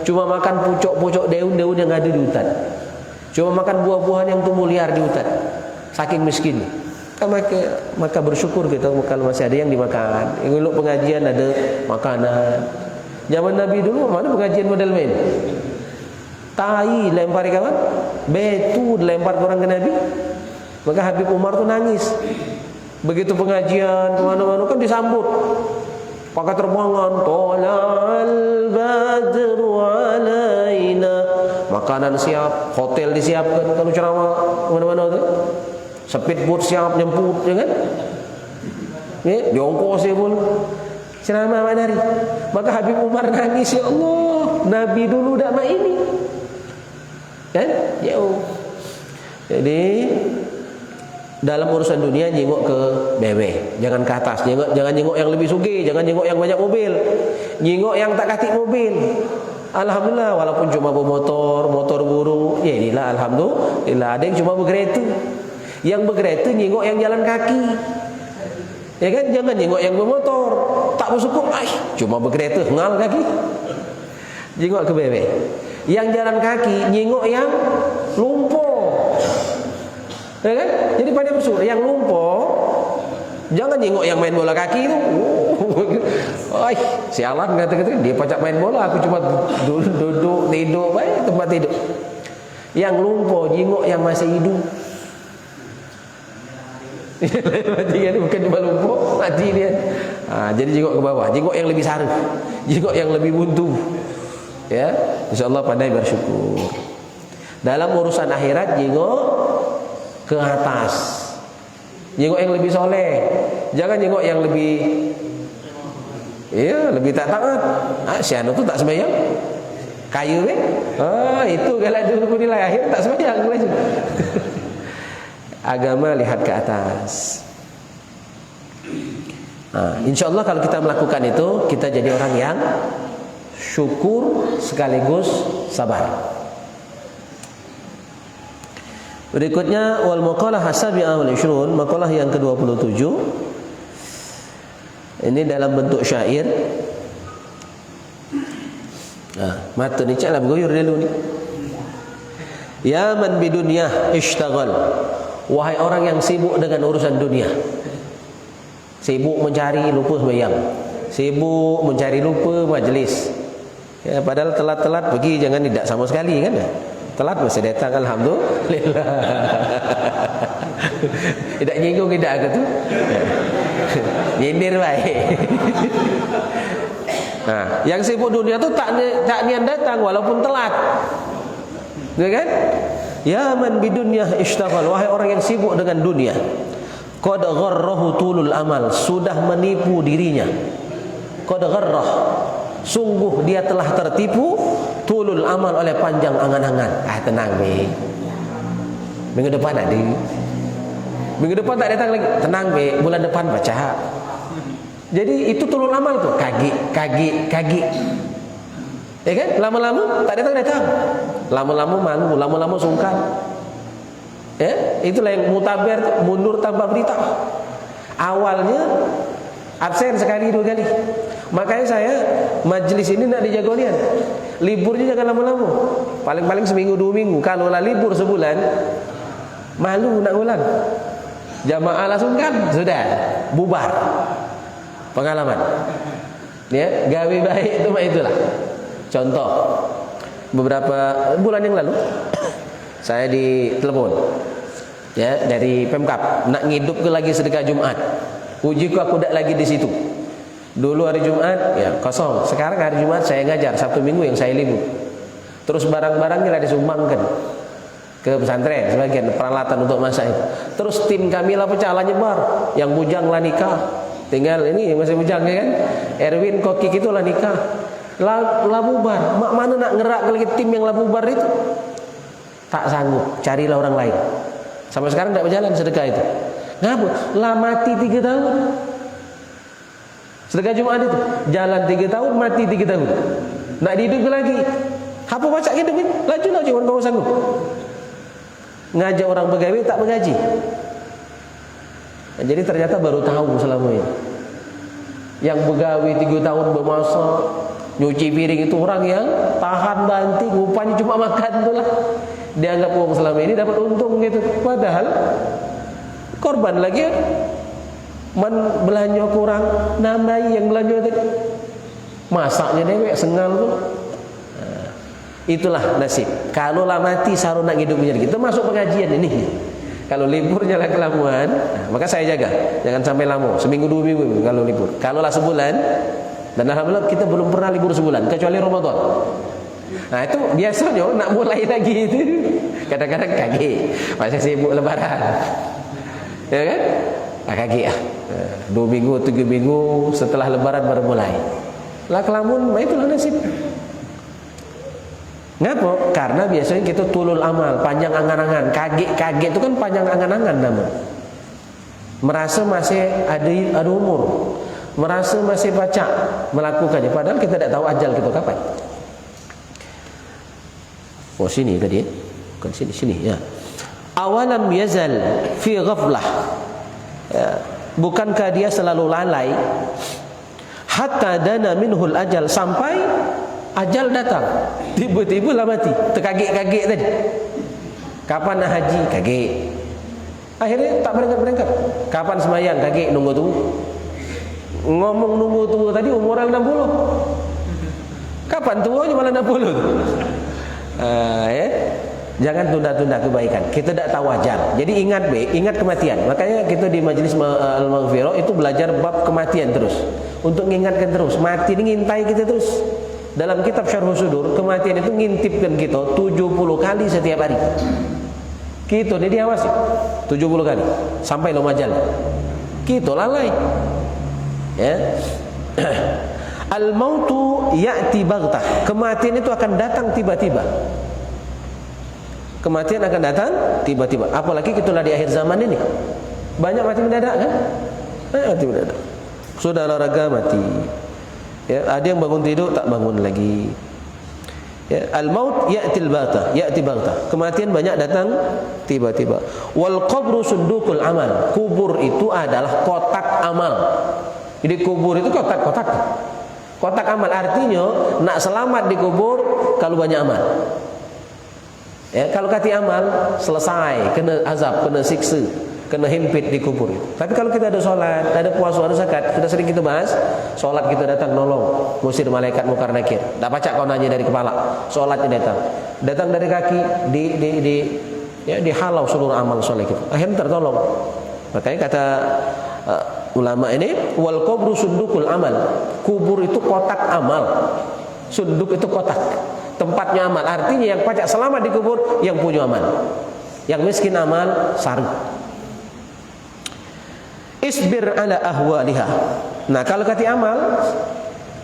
cuma makan pucuk-pucuk daun-daun yang ada di hutan, cuma makan buah-buahan yang tumbuh liar di hutan, saking miskin. Maka bersyukur kita kalau masih ada yang dimakan. Yang pengajian ada makanan. Zaman Nabi dulu mana pengajian model main? Tai lempar ke kawan, betu lempar ke orang ke Nabi. Maka Habib Umar tu nangis. Begitu pengajian kemana-mana kan disambut pakai terbangan, tolal badru alaina, makanan siap, hotel disiapkan kalau ceramah kemana-mana tu, speedboat siap nyemput, ya kan? Jongkok saya pun ceramah mana hari. Maka Habib Umar nangis, ya Allah, Nabi dulu dak mak ini, kan? Jauh. Jadi dalam urusan dunia jengok ke bawah, jangan ke atas. Jangan jengok yang lebih sugih, jangan jengok yang banyak mobil. Jengok yang tak katik mobil. Alhamdulillah walaupun cuma motor buru, ya inilah alhamdulillah. Ada yang cuma berkereta. Yang berkereta jengok yang jalan kaki. Ya kan, jangan jengok yang bermotor. Tak bersyukur, cuma berkereta ngal kaki. Jengok ke bawah. Yang jalan kaki jengok yang lumpuh. Ya kan? Jadi pandai bersyukur. Yang lumpuh jangan jengok yang main bola kaki itu. Sialan kata-kata dia pacak main bola, aku cuma duduk tidur baik tempat tidur. Yang lumpuh jengok yang masih hidup. Mati kan, bukan cuma lumpuh, mati dia. Jadi jengok ke bawah, jengok yang lebih saraf, jengok yang lebih buntu. Ya, insyaallah pandai bersyukur. Dalam urusan akhirat jengok ke atas, jengok yang lebih soleh, jangan jengok yang lebih lebih tak taat. Si anu tu tak sembahyang kayu itu kalau dulu nilai akhir tak sembahyang. Agama lihat ke atas. InsyaAllah kalau kita melakukan itu, kita jadi orang yang syukur sekaligus sabar. Berikutnya wal maqalah hasabi'ah wal 20, maqalah yang ke-27. Ini dalam bentuk syair. Mata ni caklah bergoyor dulu ni. Ya man bidunyah ishtaghal, wahai orang yang sibuk dengan urusan dunia. Sibuk mencari lupa sembahyang, sibuk mencari lupa majlis. Ya, padahal telat-telat pergi jangan tidak sama sekali kan. Telat masih datang, alhamdulillah. Tidak nyinggung tidak ke tu? Nyindir baik. Yang sibuk dunia tu tak niat datang walaupun telat. Ya kan? Ya man bidunyah ishtaghal, wahai orang yang sibuk dengan dunia. Qad gharrahu tulul amal, sudah menipu dirinya. Qad gharrah, sungguh dia telah tertipu tulul amal oleh panjang angan-angan. Tenang be, minggu depan ada, minggu depan tak datang lagi. Tenang be, bulan depan baca. Jadi itu tulul amal tuh, kagi. Ya kan? Lama-lama tak datang. Lama-lama malu, lama-lama sungkan. Ya, itulah yang mutaber, mundur tanpa berita. Awalnya absen sekali 2 kali. Makanya saya majlis ini nak dijaga nian. Liburnya jangan lama-lama. Paling-paling seminggu 2 minggu. Kalau lah libur sebulan, malu nak ulang. Jamaah langsung kan sudah bubar. Pengalaman. Ya, gawe baik itu mah itulah. Contoh, beberapa bulan yang lalu saya ditelepon ya dari Pemkab nak ngidup ke lagi sedekah Jumat. Ujiku aku tidak lagi di situ. Dulu hari Jumat ya kosong. Sekarang hari Jumat saya ngajar, Sabtu Minggu yang saya libur. Terus barang-barangnya disumbangkan ke pesantren sebagian peralatan untuk masak itu. Terus tim kami lah pecah lah nyebar. Yang bujang lah nikah. Tinggal ini yang masih bujang ya kan. Erwin Kokik itu lah nikah. Lah bubar. Mak mana nak ngerak lagi tim yang lah bubar itu? Tak sanggup. Carilah orang lain. Sampai sekarang tidak berjalan sedekah itu. Ngapa? Lah mati 3 tahun. Sedekah Jumat itu jalan 3 tahun, mati 3 tahun. Nak dihidup lagi. Apa macam hidup ini? Laju cuma kau sanggup. Ngajak orang pegawai tak mengaji. Jadi ternyata baru tahu selama ini. Yang pegawai 3 tahun bermasak, nyuci piring itu orang yang tahan banting, upahnya cuma makan itulah. Dianggap uang selama ini dapat untung gitu. Padahal korban lagi kan. Belanja kurang, nambahi yang belanja tadi. Masaknya dewek sengal tu. Itulah nasib. Kalau lah mati saru nak hidup menjadi kita masuk pengajian ini. Kalau liburnya lah ke Labuan, maka saya jaga, jangan sampai lama. Seminggu 2 minggu kalau libur. Kalau lah sebulan, dan alhamdulillah kita belum pernah libur sebulan kecuali Ramadan. Nah itu biasanya nak mulai lagi itu kadang-kadang kaget, masih sibuk lebaran, ya kan? Kaget 2 minggu, 3 minggu setelah lebaran baru mulai. Lah kelamun, itulah nasib. Ngapa? Karena biasanya kita tulul amal, panjang angan-angan. Kaget itu kan panjang angan-angan nama. Merasa masih ada umur, merasa masih baca melakukannya. Padahal kita tidak tahu ajal kita kapan. Oh sini tadi, bukan sini ya. Awalam yazal fi ghaflah. Ya, bukankah dia selalu lalai hatta dana minhul ajal, sampai ajal datang tiba-tiba lah mati. Terkaget-kaget tadi. Kapan nak haji? Kaget. Akhirnya tak berangkat-berangkat. Kapan semayang? Kaget, nunggu tunggu. Ngomong nunggu tunggu tadi umur orang 60. Kapan tuanya malah 60 tu? Ya. Jangan tunda-tunda kebaikan. Kita tidak tahu ajal. Jadi ingat kematian. Makanya kita di Majelis Al-Maghfirah itu belajar bab kematian terus. Untuk mengingatkan terus. Mati ini ngintai kita terus. Dalam kitab Syarh Sudur, kematian itu ngintipkan kita 70 kali setiap hari. Kita ini diawasi 70 kali sampai lo majal. Kita lalai. Ya. Al-mautu ya'ti baghtah. Kematian itu akan datang tiba-tiba. Kematian akan datang tiba-tiba. Apalagi kita lah di akhir zaman ini. Banyak mati mendadak kan? Mati mendadak. Sudah olahraga mati. Ya, ada yang bangun tidur tak bangun lagi. Ya, al-maut ya'til baghtah, ya'ti baghtah. Kematian banyak datang tiba-tiba. Wal qabru sundukul amal. Kubur itu adalah kotak amal. Jadi kubur itu kotak-kotak. Kotak amal artinya nak selamat di kubur kalau banyak amal. Ya, kalau kati amal selesai, kena azab, kena siksa, kena himpit di kubur. Tapi kalau kita ada solat, ada puasa, ada zakat, sudah sering kita bahas. Solat kita datang nolong, musir malaikat mungkar nakir. Tak pacak kau nanya dari kepala, solatnya datang dari kaki, dihalau seluruh amal soleh kita. Akhirnya tertolong. Makanya kata ulama ini, wal qabru sundukul amal. Kubur itu kotak amal. Sunduk itu kotak, tempatnya amal. Artinya yang pacak selamat di kubur yang punya amal. Yang miskin amal saru. Isbir ala ahwaliha. Nah, kalau kata amal,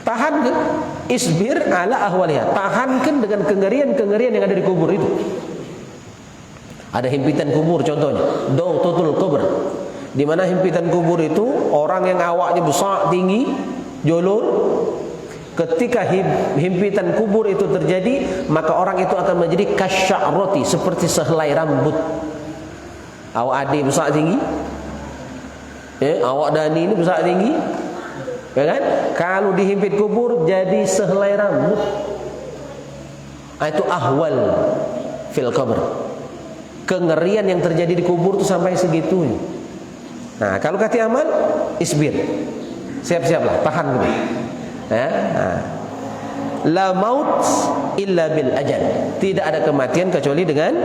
tahankan. Isbir ala ahwaliha. Tahankan dengan kengerian-kengerian yang ada di kubur itu. Ada himpitan kubur contohnya, Dawtatul Qabr. Di mana himpitan kubur itu orang yang awaknya besar, tinggi, jolor. Ketika himpitan kubur itu terjadi, maka orang itu akan menjadi kasya'rati, seperti sehelai rambut. Awak adik besar tinggi, awak Dani ini besar tinggi, ya kan? Kalau dihimpit kubur jadi sehelai rambut. Itu ahwal fil qabr. Kengerian yang terjadi di kubur itu sampai segitunya. Nah, kalau kata amal, isbir, siap-siaplah, tahan gitu. Ya, nah. La maut illa bil ajal. Tidak ada kematian kecuali dengan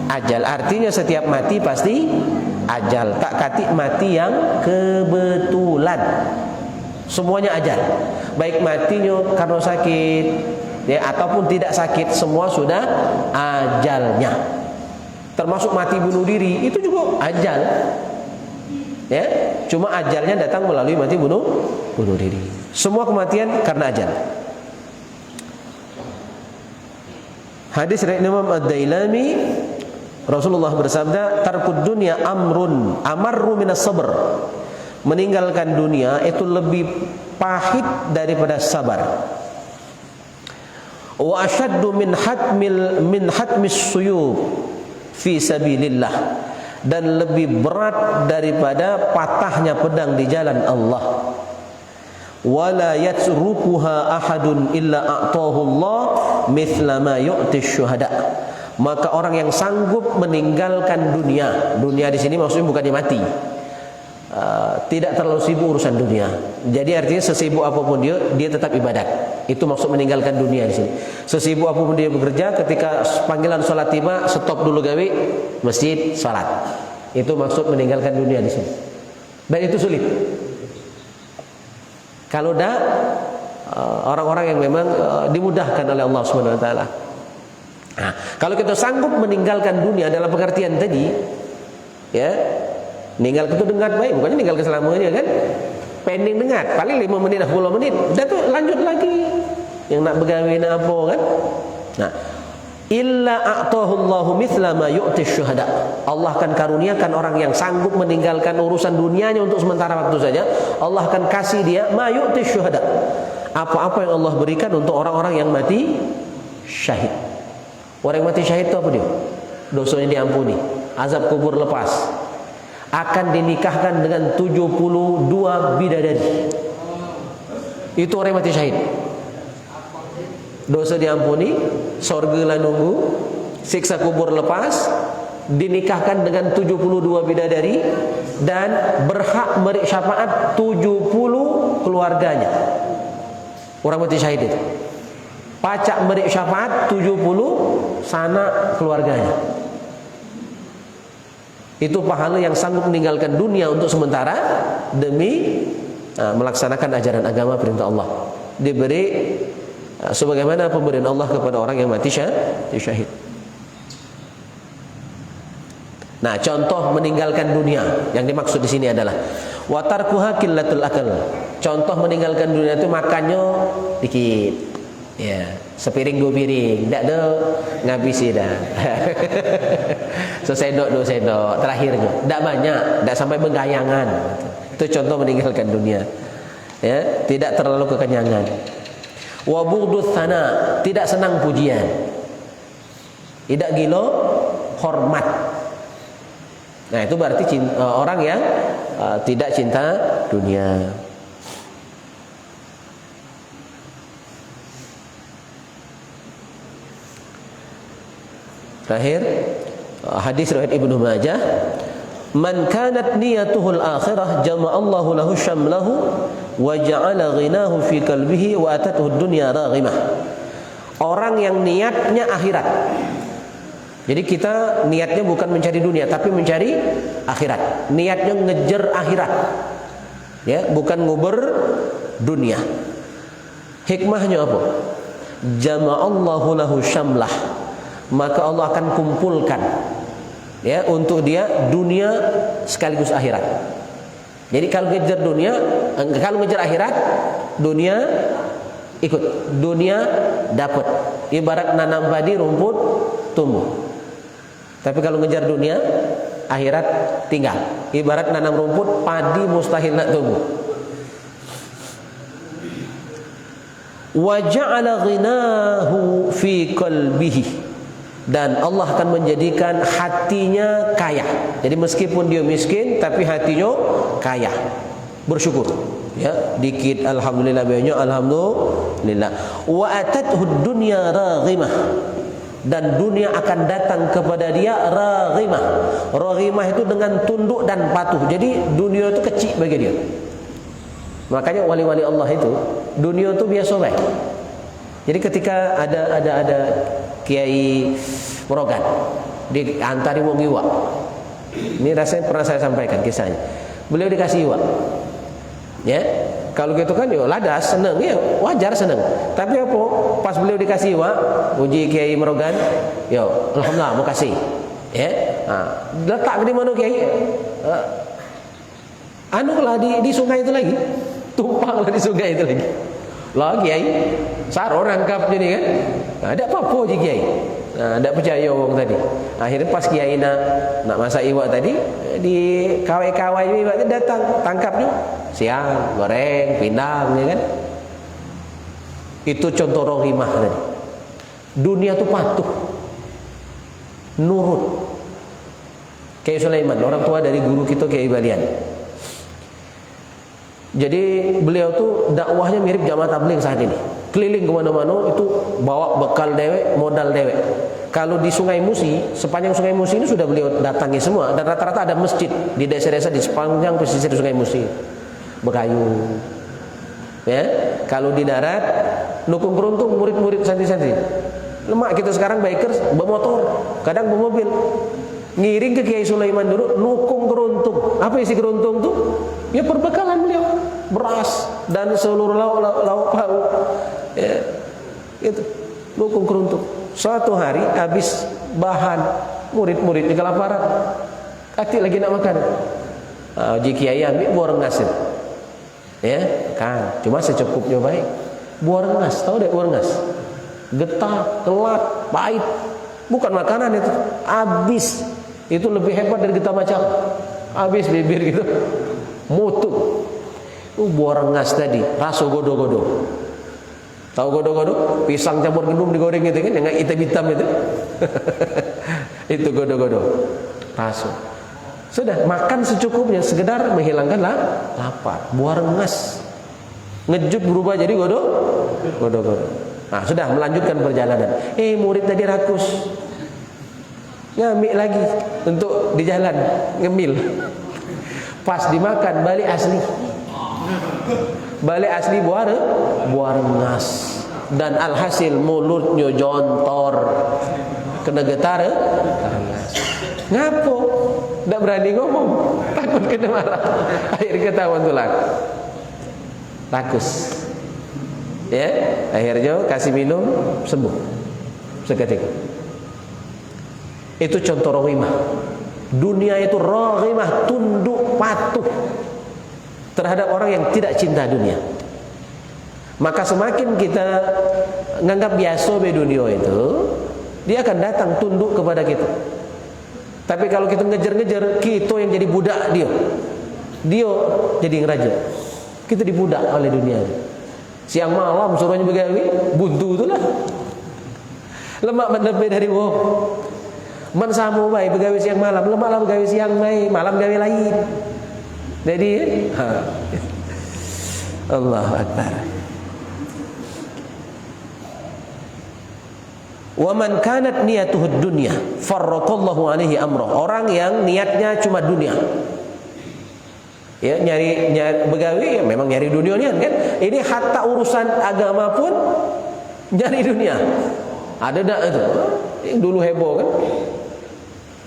ajal. Artinya setiap mati pasti ajal. Tak kati mati yang kebetulan. Semuanya ajal. Baik matinya karena sakit, ya, ataupun tidak sakit, semua sudah ajalnya. Termasuk mati bunuh diri, itu juga ajal. Ya, cuma ajalnya datang melalui mati bunuh diri. Semua kematian karena ajal. Hadis dari Imam Ad-Dailami, Rasulullah bersabda, tarkud dunya amarru minas sabr. Meninggalkan dunia itu lebih pahit daripada sabar. Wa ashaddu min hatmis suyub fi sabilillah, dan lebih berat daripada patahnya pedang di jalan Allah. Wala yatrukuha ahadun illa a'tahu Allah mithla ma yu'ti syuhada. Maka orang yang sanggup meninggalkan dunia di sini maksudnya bukannya mati, tidak terlalu sibuk urusan dunia. Jadi artinya sesibuk apapun dia tetap ibadat. Itu maksud meninggalkan dunia di sini. Sesibuk apapun dia bekerja, ketika panggilan salat tiba, stop dulu gawe, masjid, salat. Itu maksud meninggalkan dunia di sini. Dan itu sulit. Kalau dah orang-orang yang memang dimudahkan oleh Allah Subhanahu wa taala. Nah, kalau kita sanggup meninggalkan dunia dalam pengertian tadi, ya, ninggal itu dengar baik, bukannya ninggal keselamanya kan? Pending dengar, paling 5 menit 10 menit, udah tuh lanjut lagi. Yang nak begawe nak apa kan? Nah, illa a'tahu Allahu mithla ma yu'ti syuhada. Allah akan karuniakan orang yang sanggup meninggalkan urusan dunianya untuk sementara waktu saja. Allah akan kasih dia ma yu'ti syuhada. Apa-apa yang Allah berikan untuk orang-orang yang mati syahid. Orang yang mati syahid itu apa dia? Dosanya diampuni, azab kubur lepas, akan dinikahkan dengan 72 bidadari. Itu orang yang mati syahid. Dosa diampuni, sorga lah nunggu, siksa kubur lepas, dinikahkan dengan 72 bidadari, dan berhak beri syafaat 70 keluarganya. Orang mati syahid itu pacak beri syafaat 70 sanak keluarganya. Itu pahala yang sanggup meninggalkan dunia untuk sementara demi melaksanakan ajaran agama perintah Allah. Diberi sebagaimana pemberian Allah kepada orang yang mati syahid. Nah, contoh meninggalkan dunia yang dimaksud di sini adalah wa tarkuha qillatul akal. Contoh meninggalkan dunia itu makannya dikit. Ya, sepiring 2 piring, tidak ada ngabisi dah. Sesendok 2 sendok, terakhirnya tidak banyak, tidak sampai benggayangan. Itu contoh meninggalkan dunia. Ya, tidak terlalu kekenyangan. Wa bughdus sana, tidak senang pujian. Tidak gila hormat. Nah, itu berarti orang yang tidak cinta dunia. Terakhir, hadis riwayat Ibnu Majah, man kanat niyatuhul akhirah jama'allahu lahu syamlahu wa ja'ala ghinahu fi qalbihi wa atatuhu dunya raghimah. Orang yang niatnya akhirat. Jadi kita niatnya bukan mencari dunia tapi mencari akhirat. Niatnya ngejar akhirat. Ya, bukan nguber dunia. Hikmahnya apa? Jama'allahu lahu syamlah. Maka Allah akan kumpulkan, ya, untuk dia dunia sekaligus akhirat. Jadi kalau ngejar dunia, kalau ngejar akhirat, dunia ikut, dunia dapat. Ibarat nanam padi, rumput tumbuh. Tapi kalau ngejar dunia, akhirat tinggal. Ibarat nanam rumput, padi mustahil nak tumbuh. Wa ja'ala ghinahu fi qalbihi. Dan Allah akan menjadikan hatinya kaya. Jadi meskipun dia miskin, tapi hatinya kaya, bersyukur. Ya, dikit alhamdulillah, banyak alhamdulillah. Wa atathu dunya raghimah. Dan dunia akan datang kepada dia raghimah. Raghimah itu dengan tunduk dan patuh. Jadi dunia itu kecil bagi dia. Makanya wali-wali Allah itu dunia itu biasa baik. Jadi ketika ada kiai merogan di antari wong iwa, Ini rasanya pernah saya sampaikan kisahnya. Beliau dikasih iwak. Ya. Kalau gitu kan yo ladas seneng ya, wajar seneng. Tapi apa? Pas beliau dikasih iwak, uji Kiai Merogan, yo alhamdulillah mau kasih. Ya. Nah, letak di mana Kiai? Lah di sungai itu lagi. Tumpanglah di sungai itu lagi. Lah Kiai, saro rangkap jadi kan. Nah, ada apa-apa je Kiai. Nah, tidak percaya orang tadi. Akhirnya pas Kiai nak masak iwak tadi, di kawai-kawai iwak itu datang, tangkapnya siang, goreng, pindang, ya kan? Itu contoh rohimah tadi. Dunia itu patuh, nurut. Kiai Sulaiman, orang tua dari guru kita Kiai Balian. Jadi beliau tuh dakwahnya mirip jamaah tabligh saat ini. Keliling kemana-mana itu bawa bekal dewek, modal dewek. Kalau di Sungai Musi, sepanjang Sungai Musi ini sudah beliau datangi semua. Dan rata-rata ada masjid di desa-desa di sepanjang pesisir Sungai Musi. Bekayu. Ya, kalau di darat, nukung keruntung murid-murid santri-santri. Lemak kita sekarang bikers bermotor, kadang bermobil. Ngiring ke Kiai Sulaiman dulu, nukung keruntung. Apa isi keruntung tuh? Ya perbekalan beliau, beras dan seluruh lauk pauk. Ya, itu nukung keruntung. Suatu hari habis bahan, murid-muridnya kelaparan, hati lagi nak makan. Uji Kiai ambil buah rengas itu. Ya, kan, cuma secukupnya baik. Buah rengas, tahu deh buah rengas? Getah, kelat, pahit. Bukan makanan itu, habis. Itu lebih hebat dari getah macam. Habis bibir gitu. Mutu. Buah rengas tadi, rasa godo-godo. Tahu godo-godo? Pisang campur gendum digoreng gitu kan, yang hitam-hitam itu. Itu godo-godo. Rasa. Sudah, makan secukupnya, sekedar menghilangkan lapar. Buah rengas. Ngejut berubah jadi godo-godo. Nah, sudah melanjutkan perjalanan. Murid tadi rakus. Ngambil lagi untuk di jalan, ngemil. Pas dimakan balik asli. Balik asli buah rengas. Dan alhasil mulutnya jontor, kena getar rengas. Ngapo? Tidak berani ngomong, takut kena marah. Akhirnya ketahuan tulang. Rakus. Ya, akhirnya kasih minum sembuh seketika. Itu contoh rohimah. Dunia itu rohimah, tunduk patuh terhadap orang yang tidak cinta dunia. Maka semakin kita nganggap biasa be dunia itu, dia akan datang tunduk kepada kita. Tapi kalau kita ngejar-ngejar, kita yang jadi budak dia jadi ngeraja. Kita dibudak oleh dunia. Siang malam suruhnya begawi, buntu itulah. Lemak lebih dari wong. Man samu baik begawi siang malam, lemak lah begawi siang baik, malam gawe lain. Jadi Allahu Akbar. Wa man kanat niyatuhu dunya farraqallahu alaihi amrah. Orang yang niatnya cuma dunia. Ya, nyari begawi ya memang nyari dunianya kan. Ini hatta urusan agama pun nyari dunia. Ada tak itu? Yang dulu heboh kan?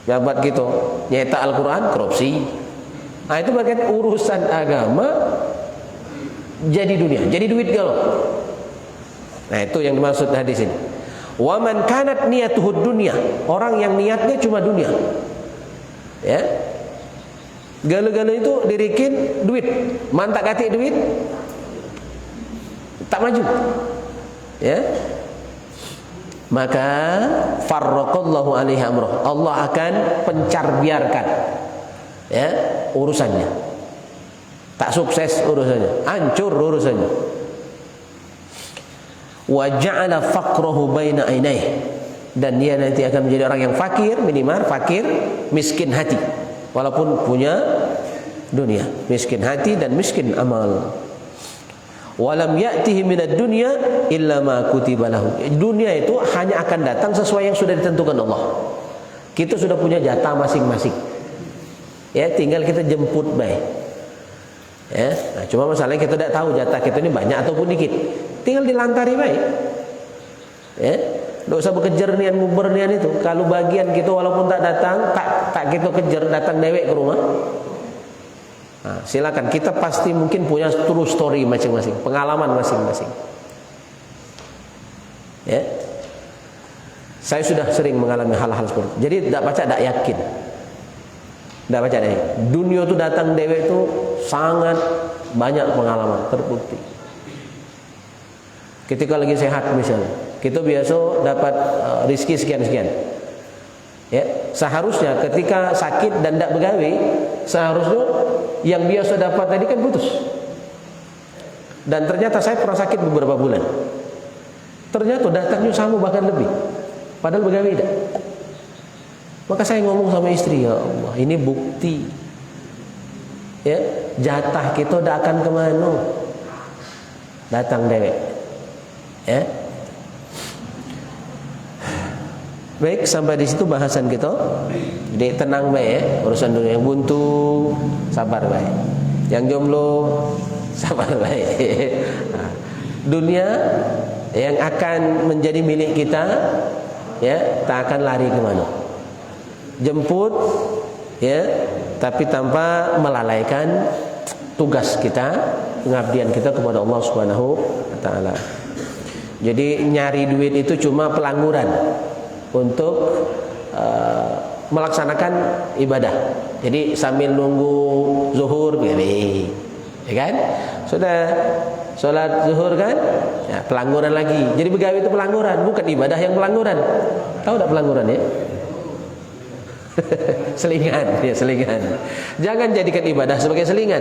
Jabat gitu, nyetak Al-Quran, korupsi. Nah itu bagian urusan agama jadi dunia, jadi duit galau. Nah itu yang dimaksud hadis ini. Wa man kanat niyatuhu dunya, orang yang niatnya cuma dunia. Ya. Galau-galau itu dirikin duit, mantak katik duit tak maju. Ya. Maka farraqallahu alaihi amrah. Allah akan pencar biarkan ya urusannya. Tak sukses urusannya, hancur urusannya. Wa ja'ala faqrahu baina ainaihi. Dan dia nanti akan menjadi orang yang fakir, minimal fakir, miskin hati. Walaupun punya dunia, miskin hati dan miskin amal. Walam ya'tihi minad dunya illa ma kutiba lahu. Dunia itu hanya akan datang sesuai yang sudah ditentukan Allah. Kita sudah punya jatah masing-masing. Ya, tinggal kita jemput baik. Ya, nah, cuma masalahnya kita tidak tahu jatah kita ini banyak ataupun dikit. Tinggal dilantari baik. Ya, tidak usah bekejar nian muber nian itu. Kalau bagian kita walaupun tak datang, tak tak kita kejar datang dewek ke rumah. Nah, silakan, kita pasti mungkin punya true story masing-masing, pengalaman masing-masing. Ya, saya sudah sering mengalami hal-hal seperti itu. Jadi tidak baca, tidak yakin. Tidak baca, tidak yakin. Dunia itu datang dewek itu sangat banyak pengalaman terbukti. Ketika lagi sehat misalnya, kita biasa dapat rezeki sekian-sekian. Ya, seharusnya ketika sakit dan tidak begawe, seharusnya yang biasa dapat tadi kan putus. Dan ternyata saya pernah sakit beberapa bulan. Ternyata datangnya sama bahkan lebih, padahal begawe tidak. Maka saya ngomong sama istri, ya Allah, ini bukti. Ya, jatah kita tidak akan kemana. Datang dewek. Ya. Baik, sampai di situ bahasan kita. Jadi tenang baik ya, urusan dunia. Yang buntu sabar baik, yang jomblo sabar baik. Nah, dunia yang akan menjadi milik kita, ya, tak akan lari kemana. Jemput, ya, tapi tanpa melalaikan tugas kita, pengabdian kita kepada Allah Subhanahu wa taala. Jadi nyari duit itu cuma pelangguran untuk melaksanakan ibadah. Jadi sambil nunggu zuhur begawe, ya kan? Sudah sholat zuhur kan? Ya, pelangguran lagi. Jadi begawe itu pelangguran, bukan ibadah yang pelangguran. Tahu tak pelangguran ya? Selingan, ya selingan. Jangan jadikan ibadah sebagai selingan.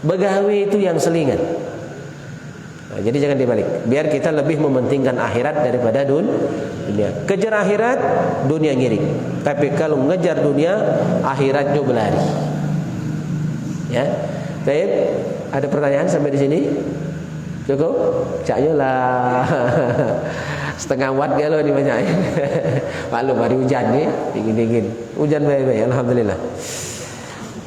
Begawe itu yang selingan. Nah, jadi jangan dibalik. Biar kita lebih mementingkan akhirat daripada dunia. Kejar akhirat, dunia ngiring. Tapi kalau ngejar dunia, akhiratnya berlari. Ya. Baik, ada pertanyaan sampai di sini? Cukup? Caknya lah. Setengah watt kalau ni banyak. Maklum hari hujan ni, dingin-dingin. Hujan baik-baik, alhamdulillah.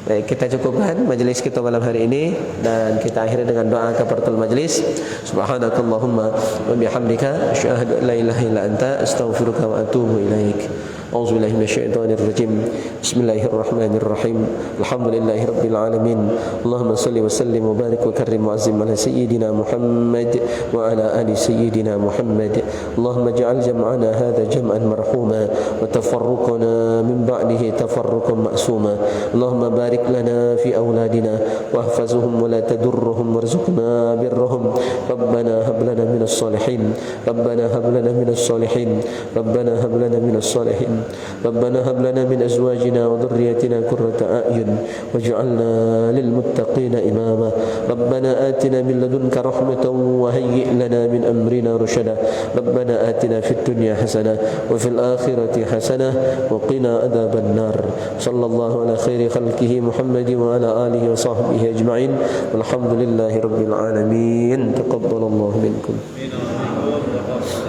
Baik, kita cukupkan majlis kita malam hari ini dan kita akhiri dengan doa kafaratul majlis. Subhanakallahumma wa bihamdika asyhadu an la ilaha illa anta astaghfiruka wa atubu ilaik. A'udzu billahi minasyaitonir rajim. Bismillahirrahmanirrahim. Alhamdulillahirabbil alamin. Allahumma shalli wa sallim wa barik wa karrim wa azim ala sayyidina Muhammad wa ala ali sayyidina Muhammad. Allahumma ij'al jam'ana hadha jam'an marhuma wa tafarruqana min ba'dihi tafarruqan ma'suma. Allahumma barik lana fi awladina wahfazhum wa la tadurruhum warzuqna birrahum. Rabbana hab lana minas salihin. Rabbana hab lana minas salihin. Rabbana hab lana minas salihin. ربنا هب لنا من أزواجنا وذريتنا قرة أعين واجعلنا للمتقين إماما ربنا آتنا من لدنك رحمة وهيئ لنا من أمرنا رشدا ربنا آتنا في الدنيا حسنة وفي الآخرة حسنة وقنا عذاب النار صلى الله على خير خلقه محمد وعلى آله وصحبه أجمعين والحمد لله رب العالمين تقبل الله منكم.